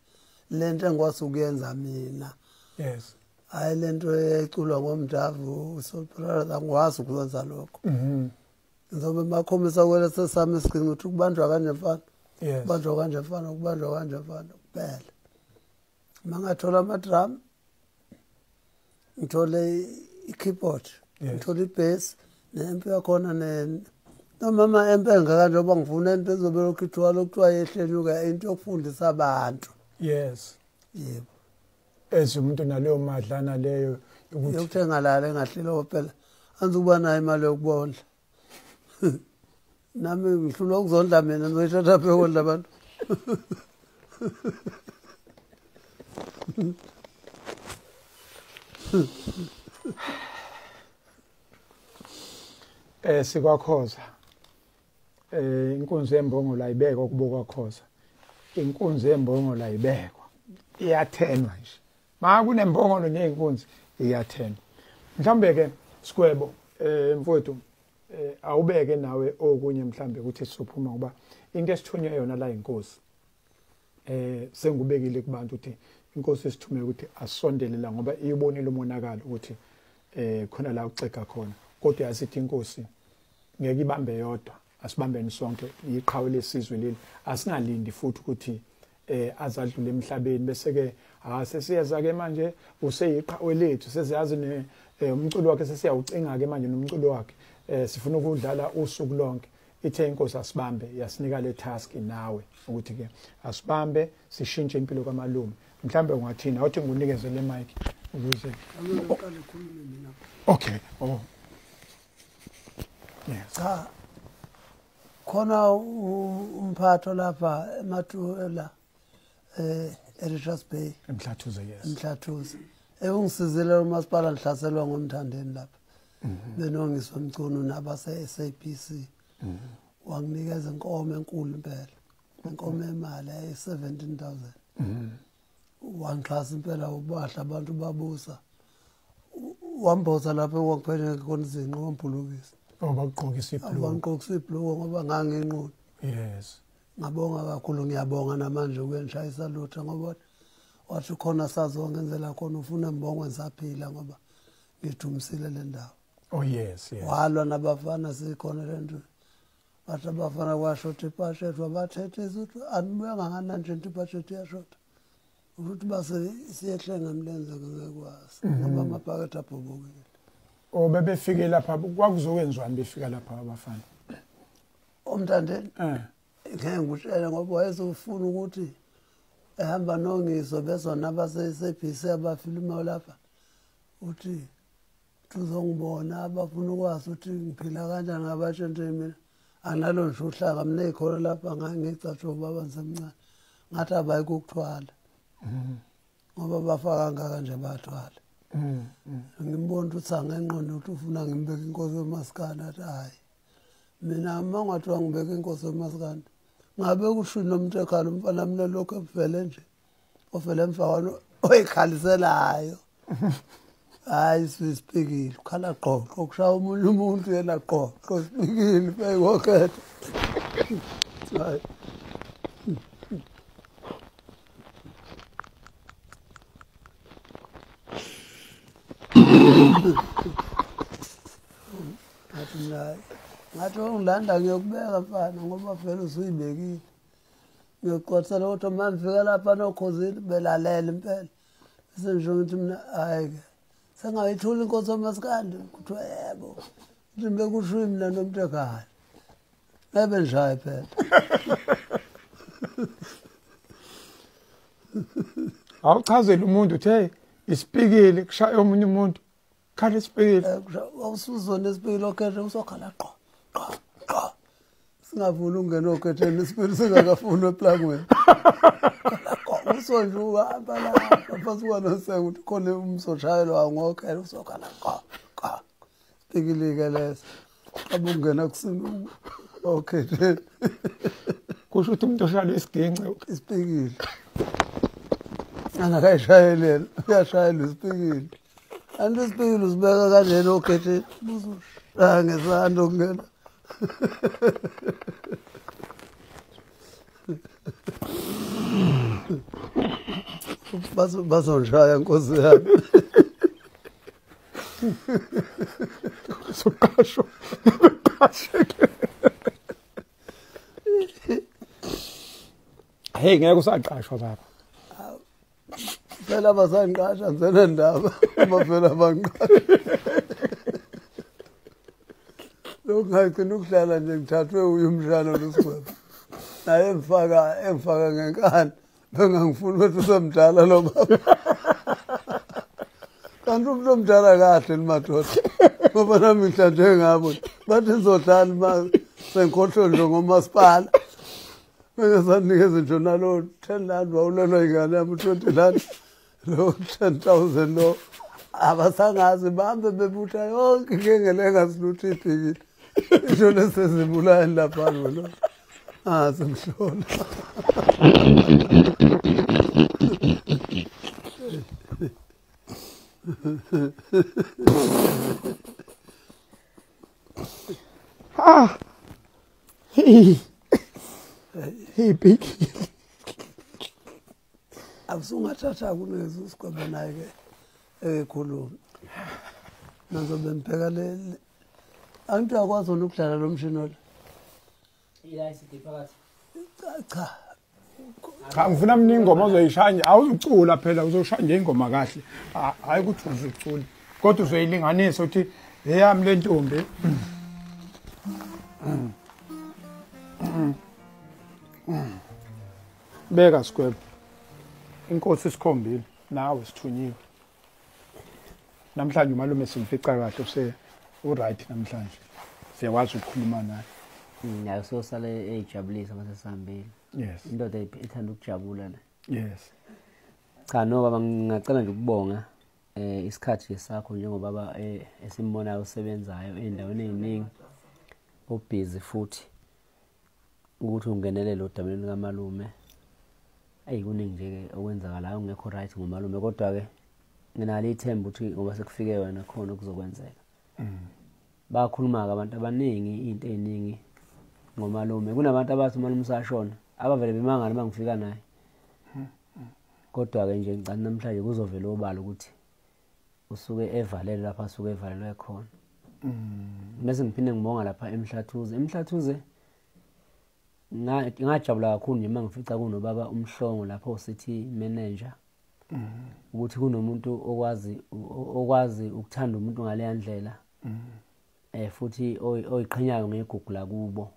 Lento engikwazi ukuyenza mina. yes Hayi lento eculwa ngomdavu Soul Brothers angikwazi ukwenza lokho. Ngizobe makhombisa kwele sesami isigcingi ukuthi kubanjwa kanje mfana. yes Kubanjwa kanje mfana, kubanjwa kanje mfana kuphela. Mangathola ama-drum, ngithole i-keyboard, ngithole i-bass, ne-amp yakhona noma ama-amp engaka njengoba ngifuna into ezobe lokhu ithiwa lokuthiwa yehlenyuka into yokufundisa abantu. yes Yebo. ezumuntu naleyo madlana leyo ukuthi Yokuthenga lala engahlelo phela. Anzukuba nayo imali yokubondla. Nami ngihlulwa ukuzondla mina ngizoyithatha phe ukondla abantu. sikwakhoza inkunzi yembongo la ibekwa kubokakhoza inkunzi yembongo la ibekwa iyathenwa nje makunembongo nenkunzi iyathenwa mhlambe ke Sikwebo mfowethu awubeke nawe okunye mhlambe ukuthi sizophuma ngoba into esithunywe yona la inkosi sengubekile kubantu ukuthi inkosi isithume ukuthi asondele la ngoba iyibonile umonakalo ukuthi khona la uceka khona kodwa yasithi inkosi ngeke ibambe yodwa asibambeni sonke iqhawe lesizwe leli asingalindi futhi ukuthi azadlule emhlabeni bese ke sesiyaza ke manje useyiqhawe lethu seziyazi umculo wakhe sesiyawucinga ke manje nomculo wakhe sifuna ukudlala usuku lonke ithe inkosi asibambe yasinika le task nawe ukuthi ke asibambe sishintshe impilo kaMalume. Mhlambe ungathina uthi ngunikeze le mic ukuze okay. Oh yes. Cha khona umphatho lapha eMatuela eRichards Bay eMhlathuze. Yes, eMhlathuze ungisizile umasipala ngihlaselwa ngomthandeni lapha benongiswa mcuno nabase SAPC wanginikeza inkomo enkulu impela inkomo emali 17,000 wangixhasa impela ubahla abantu babusa wamboza lapha wangiphele khona izinqo ngombhulukisi bakugqokisa ibhlungu bangigqokisa ibhlungu ngoba nganginquni. Yes, Ngabonga kakhulu ngiyabonga namanje ukwenishayisa lutho ngoba wathi khona sazongenzela khona ufuna mbongo ensaphila ngoba ngidumisile le ndawo. oh yes, yes. Walwa nabafana sikhona lento bathi abafana kwashotha ipashethe wabathethisa ukuthi anibuyanga ngananje into ipashethe yashotha ukuthi base siyehlenga mlenze ngekwazi ngoba amabhakethe abhobokile. Oh bebefike lapha kwakuzokwenziwani befika lapha abafana Omthandeni ngeke ngutshele ngoba wayezofuna ukuthi ehamba nongiso bezona abase-SABC abafilima lapha uthi tuzongibona abafuna ukwazi ukuthi ngiphila kanjani ngabashente mina analo nje uhlanga mina ekhona lapha ngangicatsho baba ngisemncane ngathi abayike ukuthwala ngoba bafaka ngaka nje bathwala ngimbona ukuthi angenqondo ukuthi ufuna ngimbeke inkosi yomaskandi athi hayi mina mangathiwa ngibeke inkosi yomaskandi ngabe kusho nomuntu ekhala umfana mina lokho evele nje ofele emfakwana oyikhaliselayo hayi sisipikile ukhala qoqo kushaya umunye umuntu yena qoqo sipikile beyokhetha hayi ngathi ungilanda ngiyokubeka mfana ngoba vele usuyibekile ngiyoqothela ukuthi manje ngifika lapha nokhozile belalela impela bese nje ukuthi mina hayi ke sengayithula inkosi yomaskandi kuthiwa yebo ukuthi bekusho mina nomuntu ekhaya ngabe njaye phela awuchazela umuntu uthi hey isipikile kushaya omunye umuntu khala isipikile awusuzona isipikile okhethe usokhala qo singavula ungena okhetheni isipikile singakafuni eplangweni usonje uhamba lapha phasuka nosenga ukuthi khona umsoshayelwa ngokhela usokhala qo sipikile leso abungena kusini okhetheni kusho ukuthi umuntu oshaya isigince isipikile angakayishayelela uyashayela isipikile anti isipikile usibeka kanjena okhetheni buzushaya ngesando okungena bazonjaya nkosi yami soqasho hey ngeke usaqashwa baba phela basangiqasha ngizena ndaba uma phela bangiqasha lokungagcina ukudlala nje ngithathwe uyumshana losigwebo naye engifaka ngenkani bengangifuni ukuthi usemdala lo baba kanti umuntu omdala kahle limadoda ngoba nami ngihlanjwe ngabo bathi ngizodlala imali sengikhohlwe nje ngomasipala bengasanikeza nje nalo 10 rand wawulelwa ingane yami 20 rand lo 10,000 lo abasangazi bahambe bebutha yonke ngengele ngasilutho iphikile isho lesezibulaya lapha lo simhlola hey big akusungathatha kunezi usigwebo naye ke ekhuluma nazobe ngibheka le angithi akwazi ukudlala lo mshini lo ila isithi phakathi cha ngifuna mina ingoma ozoyishaya awuzucula phela uzoshaya nje ingoma kahle hayi ukuthi uzucula kodwa uzoyilinganisa uthi eyami le ntombi Beka Square. Inkosi isikhombile nawe sithunyiwe. Namhlanje umalume simfica kahle right namhlanje. Siyakwazi ukukhuluma naye. Nayo sosale ejabulisa mase sihambile. Yes. Indoda ithanda ukujabula na. Yes. Cha no baba ngicela nje ukubonga isikhathi sakho njengoba baba esimbonayo usebenzayo endaweni eziningi obusy futhi ukuthi ungenelele odabeni kamalume. Kuningi nje okwenzakalayo ungekho right ngomalume kodwa ke nginalo ithemba ukuthi ngoba sekufike wena khona okuzokwenzeka. Bakhuluma abantu abaningi into eziningi ngomalume. Kunabantu abathi umalume usashona abavele bemangala mangifika naye. Kodwa ke nje ngicela namhlanje kuzovela obala ukuthi usuke evalele lapha asuke evalelwe khona. Bese ngiphinde ngibonga lapha eMhlathuze ngajabula kakhulu nje mangifica kunobaba umhlongo lapho usithi manager ukuthi kunomuntu okwazi ukuthanda umuntu ngale ndlela futhi oyiqhenyayo ngegugu la kubo.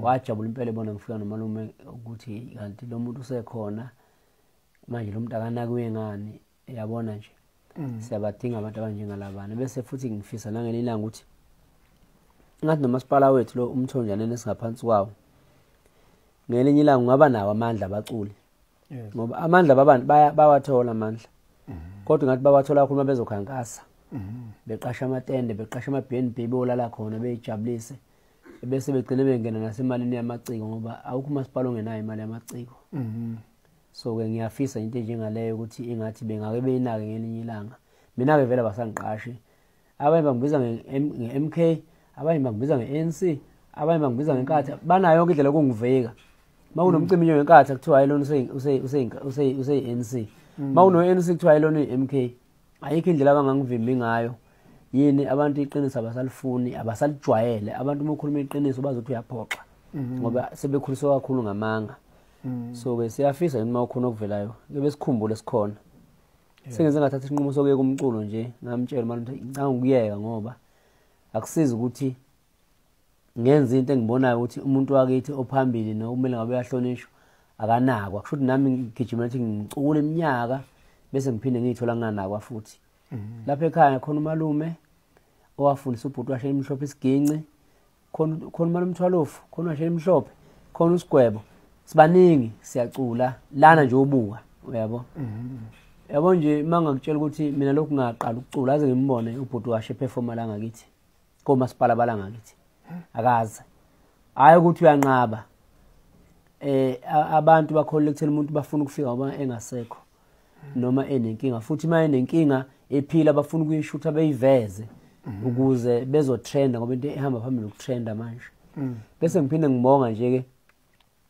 Wajabula impela ebona ngifika nomalume ukuthi kanti lo muntu usekhona manje lo muntu akanakuye ngani yabona nje. Siyabadinga abantu abanjengalabana bese futhi ngifisa nangelinye ilanga ukuthi ngathi nomasipala wethu lo umthonjana esingaphansi kwawo ngelinye ilanga ngaba nawo amandla abaculi. Ngoba amandla babantu bawathola amandla. Kodwa ngathi bawathola kakhulu bezokhankasa. Beqasha amatende, beqasha ama-BnB bolala khona bejabulise. Bese begcine bengena nasemalini yamaciko ngoba awukho umasipala ongenayo imali yamaciko. So ke ngiyafisa into njengaleyo ukuthi ingathi bengake beyinake ngelinye ilanga. Mina ke vele basangiqashi. Abanye bangibiza nge-MK, abanye bangibiza nge-ANC, abanye bangibiza ngenkatha. Banayo yonke indlela okungiveka. Mawunomcimbi nje ngenkatha kuthiwa hayilona use-ANC. Mawuno-ANC kuthiwa hayilona i-MK. Ayikho indlela abangangivimbi ngayo. Yini abantu iqiniso abasalifuni, abasalijwayele. Abantu uma ukhuluma iqiniso bazothi uyaphoxa. Ngoba sebekhuliswa kakhulu ngamanga. So ke siyafisa uma ukhona okuvelayo ke besikhumbule sikhona. Sengenze ngathatha isinqumo sokuyeka umculo nje ngamtshela manje ngicanga ukuyeka ngoba akusizi ukuthi ngenze into engibonayo ukuthi umuntu wakithi ophambili nokumele ngabe uyahlonishwa akanakwa. Kusho ukuthi nami ngigijima ukuthi ngicule iminyaka bese ngiphinde ngiyithola nganakwa futhi. Lapha ekhaya khona umalume owafundisa ubhuti washe emhlophe isiginci, khona umalume Mthwalofu, khona washe emhlophe, khona uSigwebo. Sibaningi siyacula lana nje ubuka uyabo. Yabo nje mangakutshela ukuthi mina lokhu ngaqala ukucula aze ngimbone ubhuti washe performa la ngakithi komasipala bala ngakithi akaze hayi ukuthi uyanqaba abantu bakholele ukuthela umuntu bafuna ukufika ngoba engasekho noma enenkinga futhi maye nenkinga ephila bafuna ukuyishutha beyiveze ukuze bezotrenda ngoba into ehamba phambili ukutrenda manje. Bese ngiphinde ngibonga nje ke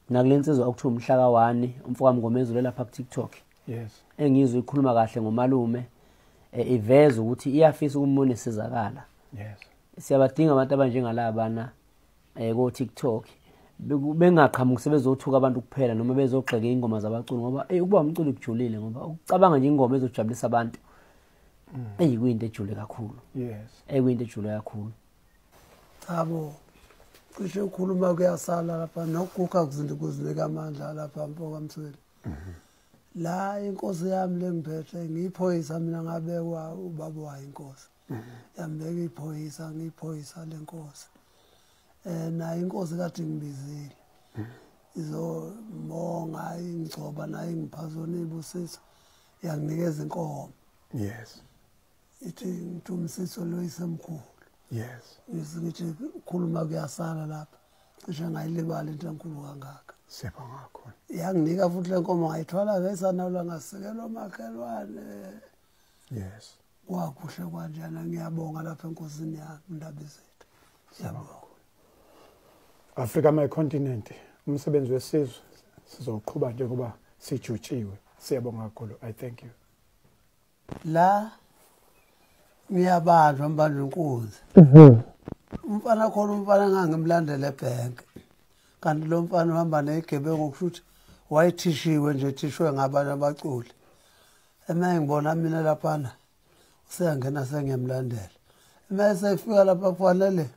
nakulensizwa okuthiwa umhlaka 1 umfoka Mngomezulu lapha ku TikTok. Yes. Engizwe ikhuluma kahle ngomalume iveza ukuthi iyafisa ukumbona isizakala. Yes. Siyabadinga abantu abanjengalabana ko TikTok bengaqhamuki sebezothuka abantu kuphela noma bezogxeka ingoma zabaculi ngoba ukuba umculi kujulile ngoba ukucabanga nje ingoma ezojabulisa abantu kuyinto ejule kakhulu. Yes. Kuyinto ejule kakhulu. Chabo cishe ukhuluma kuyasala lapha nokuguga kuzinika amandla lapha Mpoka Mthweni. La inkosi yami lengiphethe ngiyiphoyisa mina ngabekwa ubaba wayo inkosi. Yambeka iphoyisa ngiyiphoyisa lenkosi. Na inkosi kade ngibizile. Izomonga ingcoba nayo ngiphazona ibusiso yanginikeza inkomo. Yes. Ithi ngithumsiso lo isemkhulu. Yes. Ngithi ukhuluma kuyasala lapha. Cishe ngayilibala into enkulu kangaka. Siyabonga kakhulu. Yanginika futhi lenkomo ngayithwala ngesanawula ngasikelwa makhelwane. Yes. Wakuhle kanjani ngiyabonga lapha enkosini yami indaba zethu. Siyabonga. Africa my continent umsebenzi wesizwe sizoqhubeka njengoba sijutshiwe. Siyabonga kakhulu. I thank you. La ngiyabanjwa mbanje inkunzi. Umfana khona umfana ngangimlandela eBank. Kanti lo mfana uhamba negebe ngokushuthi wayithishiwe nje thishwe ngabanye abaculi. Ema ngibona mina laphana useyangena sengiyamlandela. Ema sefika lapha kufanele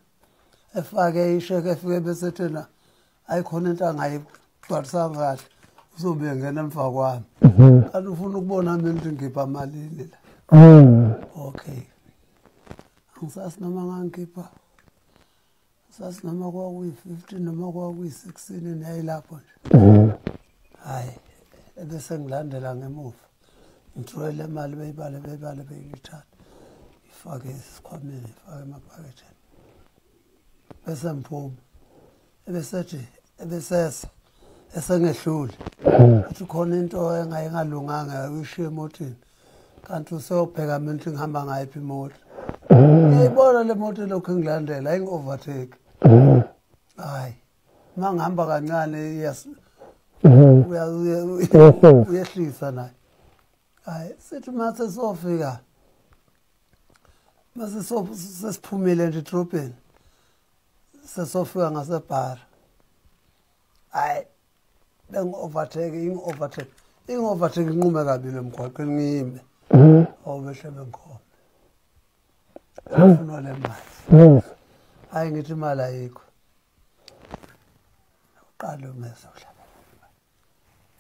efake isheke efike bese thena ayikhona into angayigcwalisanga kahle uzobe ngena emva kwami kanti ufuna ukubona mina ukuthi ngipha malini la okay angisazi noma ngangikhipha sazi noma kwakuyi-15 noma kwakuyi-16 neyayilapho nje hayi ebese ngilandela ngemuva ngithole imali beyibale beyithatha ifake esikhwameni ifake emaphaketheni bese ngiphuma ebesesa esengehlule uthi khona into engalunganga uyishiye emotini kanti useyobheka mina ukuthi ngihamba ngayiphi imoto ngiyibona le moto lokhu ngilandela ayingi-overtake hayi uma ngihamba kancane uyehlisa naye hayi sithi uma sesofika mase sesiphumile nje edrobheni sesofika ngasebhara hayi ingi-overtake inqume kabili emgwaqeni ngiyime awubehle bengikhona ufuna le mali hayi ngithi imali ayikho uqale umese uhlaba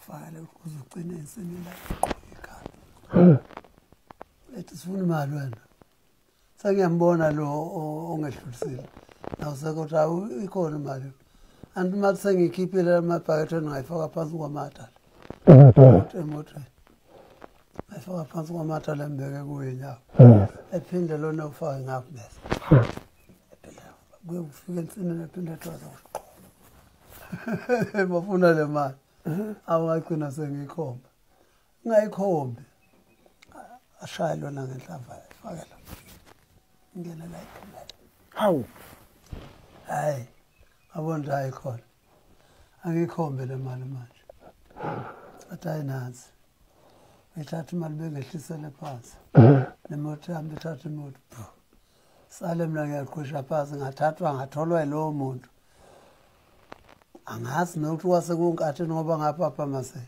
fale ukuze ugcine insini la ikhaya ethi sifuna imali wena sengiyambona lo ongehlulisile nawusekothi ikhona imali anti imali sengiyikhiphile amabhaketheni ngayifaka phansi kwamatala emotweni ngayifaka phansi kwamatala embeke kuyo inyawo ephinde lona ufake ngapho bese kuye kufika ensinini ephinde ethoza bafuna le mali awungagcina sengiyikhomba ngayikhombi ashaye lona ngenhlamba fake la ngene la iphumela hawu hayi abona hayi khona angikhombe le mali manje athi ayinansi ngithatha imali bengehlisele phansi nemoto yami ithatha imoto sale mina ngiyaqhwisha phansi ngathathwa ngatholwa yilowo muntu angazi nokuthi wase kunkathi ngoba ngaphapha mase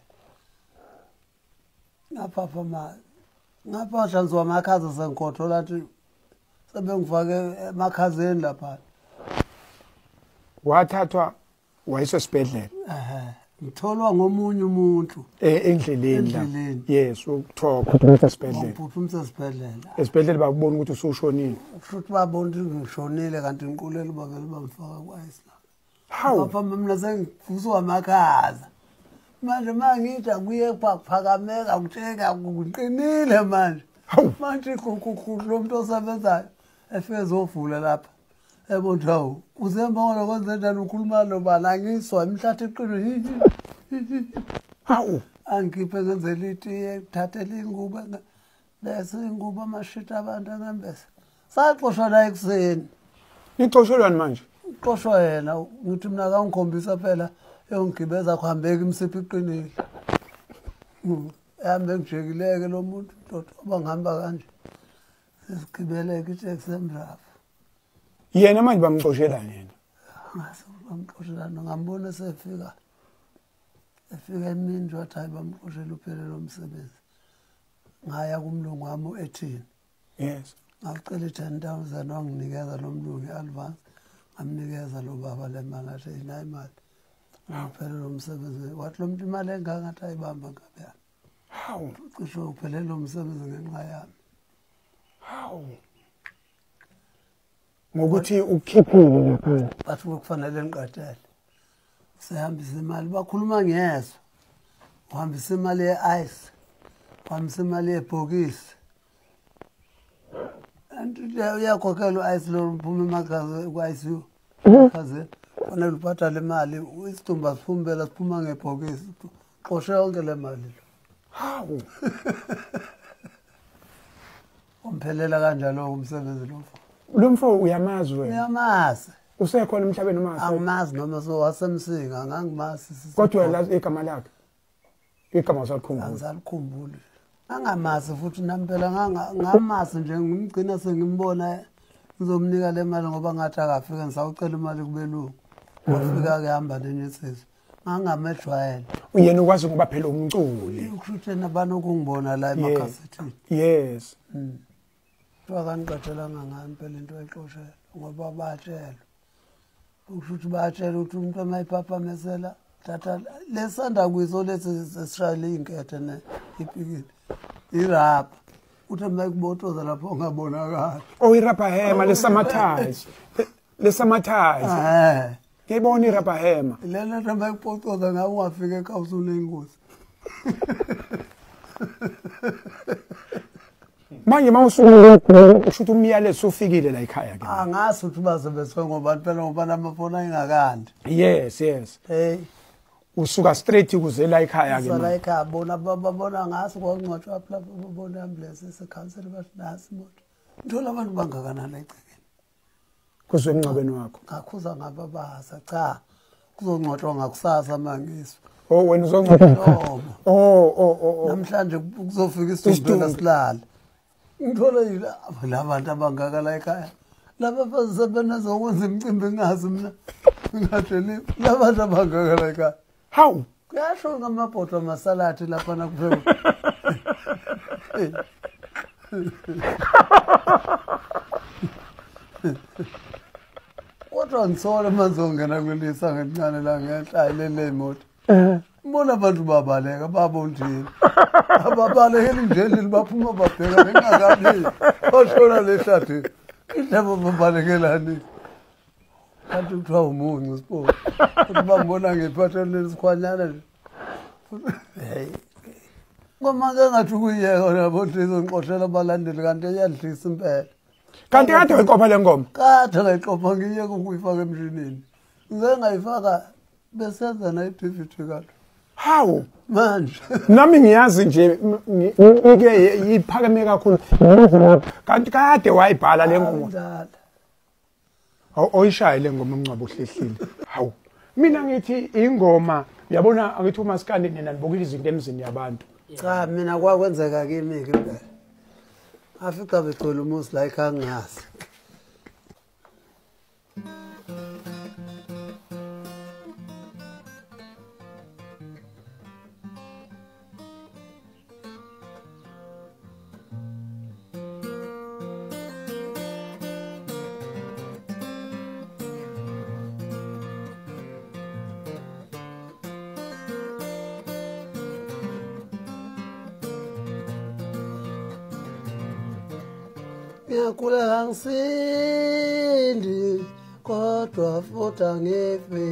ngapha hlanzwa amakhaza sengikhothola athi sebengifake emakhazeni lapha wathathwa wayesesibhedlela ngitholwa ngomunye umuntu endleleni yes ukuthoka esibhedlela ngiphuthumisa esibhedlela esibhedlela bakubona ukuthi usushonile futhi babona ukuthi ngishonile kanti ngiqulele bavele bangifaka ku-ice la hawu apha mina sengivuswa amakhaza manje mangithi akuye kuphakameka kutsheka kuqinile manje manje lo muntu osebenzayo efike ezovula lapha ebona hawu uzembona kwenze njani ukhuluma lo bani angiswa imhlathi iqinile hawu angikhiphe ngenzela itiye thathela ingubo bese ingubo amashita abantu angembese saxoshwa la ekuseni nixoshelwani manje uxoshwa yena ngithi mina akangikhombisa phela eyongigibeza kuhambeka imsipho iqinile ehambe ngijekileke lo muntu ndoda oba ngihamba kanje sesigibeleke iteksi emrafu yena manje bamxoshelani yena ngase bamxoshelana ngambona efika emini wathi hayi bamxoshela uphelele lo msebenzi ngaya kumlungu wami u-18 yes ngacela i-10,000 wanginikeza lo mlungu i-advance ngamnikeza lo baba le mali athi inayo imali uphelele lo msebenzi wathi lo muntu imali engaka ngathi ayibamba ngabe hawu cishe uphelele lo msebenzi ngenxa yami hawu ngokuthi ukhiphile lapha bathi kufanele ngiqathele sehambisa imali bakhuluma ngezwe uhambisa imali ye-ice uhambisa imali yebhokisi anti uyakhokhela u-ice lo uphuma emakhazi ku-ICU ekhazeni fanele ubhadale imali isidumba siphumbela siphuma ngebhokisi xoshe yonke le mali lo hawu umphelela kanjalo umsebenzi lo mfo uyamazi wena uyamazi usekhona emhlabeni umazi angimazi noma wasemsinga angangimazi kodwa lazi igama lakhe igama usalikhumbula angisalikhumbuli angamazi futhi nampela ngamazi nje ngimgcina sengimbona ngizomnika le mali ngoba ngathi akafika ngisawucela imali kubelungu wafika ke hamba nenye insizwa ngangamejwayele uyena ukwazi ngoba phela umculi ukushuthi nabani okungibona la emakhasetini yes Wakangiqathelanga ngani phela into exoshela ngoba batshelwa ukuthi batshela ukuthi umuntu emayiphaphamesela thatha lesanda kwizo lesi sishayile inkethe ne ipikile irapha uthi mayikubotoza lapho ungabonakala irapha hema lesamathazi ngiyibona irapha hema lena nto mayikubotoza ngabe ungafika ekhawusi unengozi manje mawushuthi umyalezo ufikile la ekhaya ke angazi ukuthi bazebeswe ngoba phela ngoba amafoni ayingakandi yes hey usuka straight kuze la ekhaya ke la ekhaya babona ngazi kwangcwatshwa lapha babona ambulance esekhansela bathi nasi imoto nthola abantu bangakanani la egcekeni kuzwe emncabeni wakho ngakhuza ngababaza cha kuzongcwatshwa ngakusasa mangiswa wena uzongcwatshwa namhlanje kuzofika isitumbela silala ngithola yila abantu abangaka la ekhaya laba basebenza ukwenza imicimbi ngazi mina ngatshela labantu abangaka la ekhaya hawu kuyasho ngamabhodo amasalati lapha nakuphela kodwa ngisole manje ongena kwelisa ngencane la ngenhla le moto mbona abantu babaleka babondini ababalekeli ngendlela baphuma babheka bengakabi bashona lehlathi indaba babalekelani kanti kuthiwa umuncu sipho ukuthi bambona ngephathele lesikhwanyana nje hey ngomake ngathi kuyeka yabo ndizonqoshela abalandeli kanti iyadlisa impela kanti kade uyiqopha le ngoma kade ngayiqopha ngiyeke ukuyifaka emshinini ngeke ngayifaka besenza na i-DVD kanti hawu manje nami ngiyazi nje ngike yiphakeme kakhulu kanti kade wayibhala le ngoma oyishaya le ngoma umncwabo ohlehlile hawu mina ngithi ingoma uyabona akithi uMaskandi nina nibukile izinto emzini yabantu cha mina kwakwenzeka kimi ke phela afika becela umusi la ekhaya ngiyazi ngiyakula kangisindi kodwa futhi angifi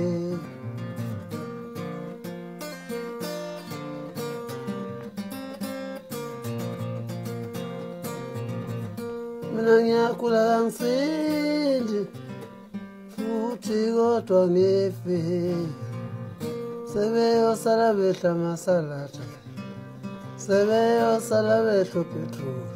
mina ngiyakula kangisindi futhi kodwa ngifi sebeyosala behla masalata sebeyosala behla petrol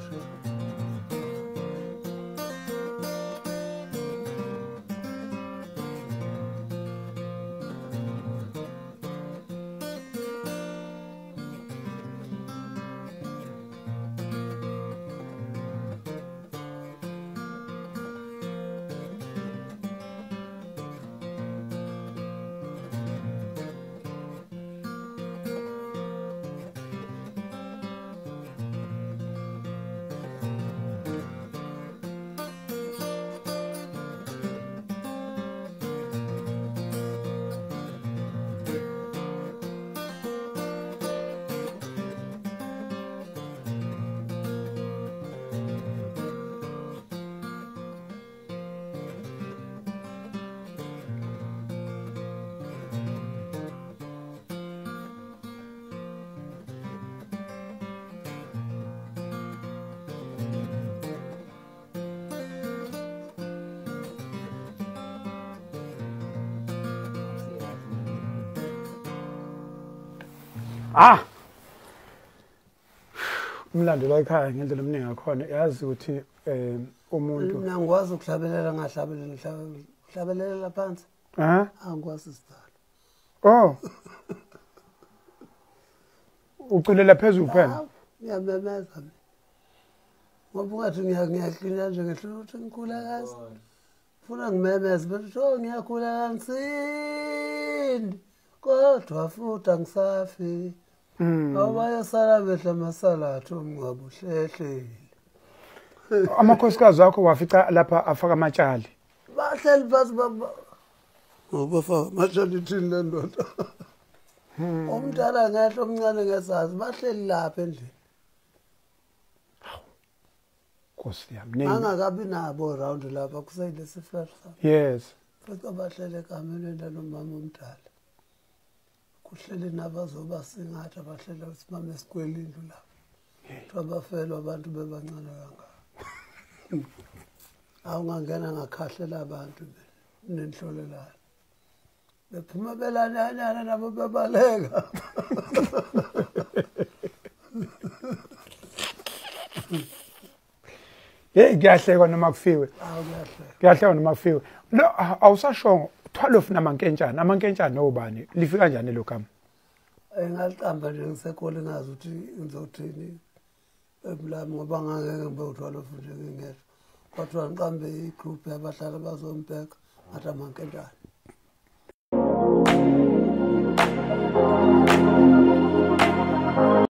umlando la ekhaya ngendlela omningi ngakhona yazi ukuthi umuntu mina ngikwazi ukuhlabelela ngahlabelela phansi angikwazi sidala uculela phezulu kuphela ngiyamemeza ngoba ungathi ngiyaklina nje ngehlula ukuthi ngikhula kazi funa ngimemeze bethi ngiyakhula kangisindi kodwa futhi angisafi awayosala behla masalatha umncwabo uhlehlele amakhosikazi wakho wafica lapha afaka amatshali bahleli phansi Ngoba maternity le ndoda. Umntana ngehlo omncane ngesazi bahleli lapha endlini. Nkosi yami. Angakabi nabo around lapha kusayilesi first. Yes. Futhi abahlele kamelweni lanomama omdala. Kuhleli nabazoba singatha bahlela usimama esikwelindlu lapha. Abafelwa abantu bebancane kangaka. Awungangena ngakhahlela abantu nenhlolelana. Bephuma belananyana nabo bebaleka. Hey kuyahlekwa noma kufiwe. Kuyahlekwa noma kufiwe. No awusashongo 12 namankentshana. Amankentshana obani? Lifika kanjani lo gama? Ngaliqamba nje ngisekole ngazi ukuthi ngizothini. Emlami ngoba ngangeke ngibe u12 nje ngingedwa. Kwathiwa ngiqambe igroup yabahlali bazombheka ngathi amankentshana.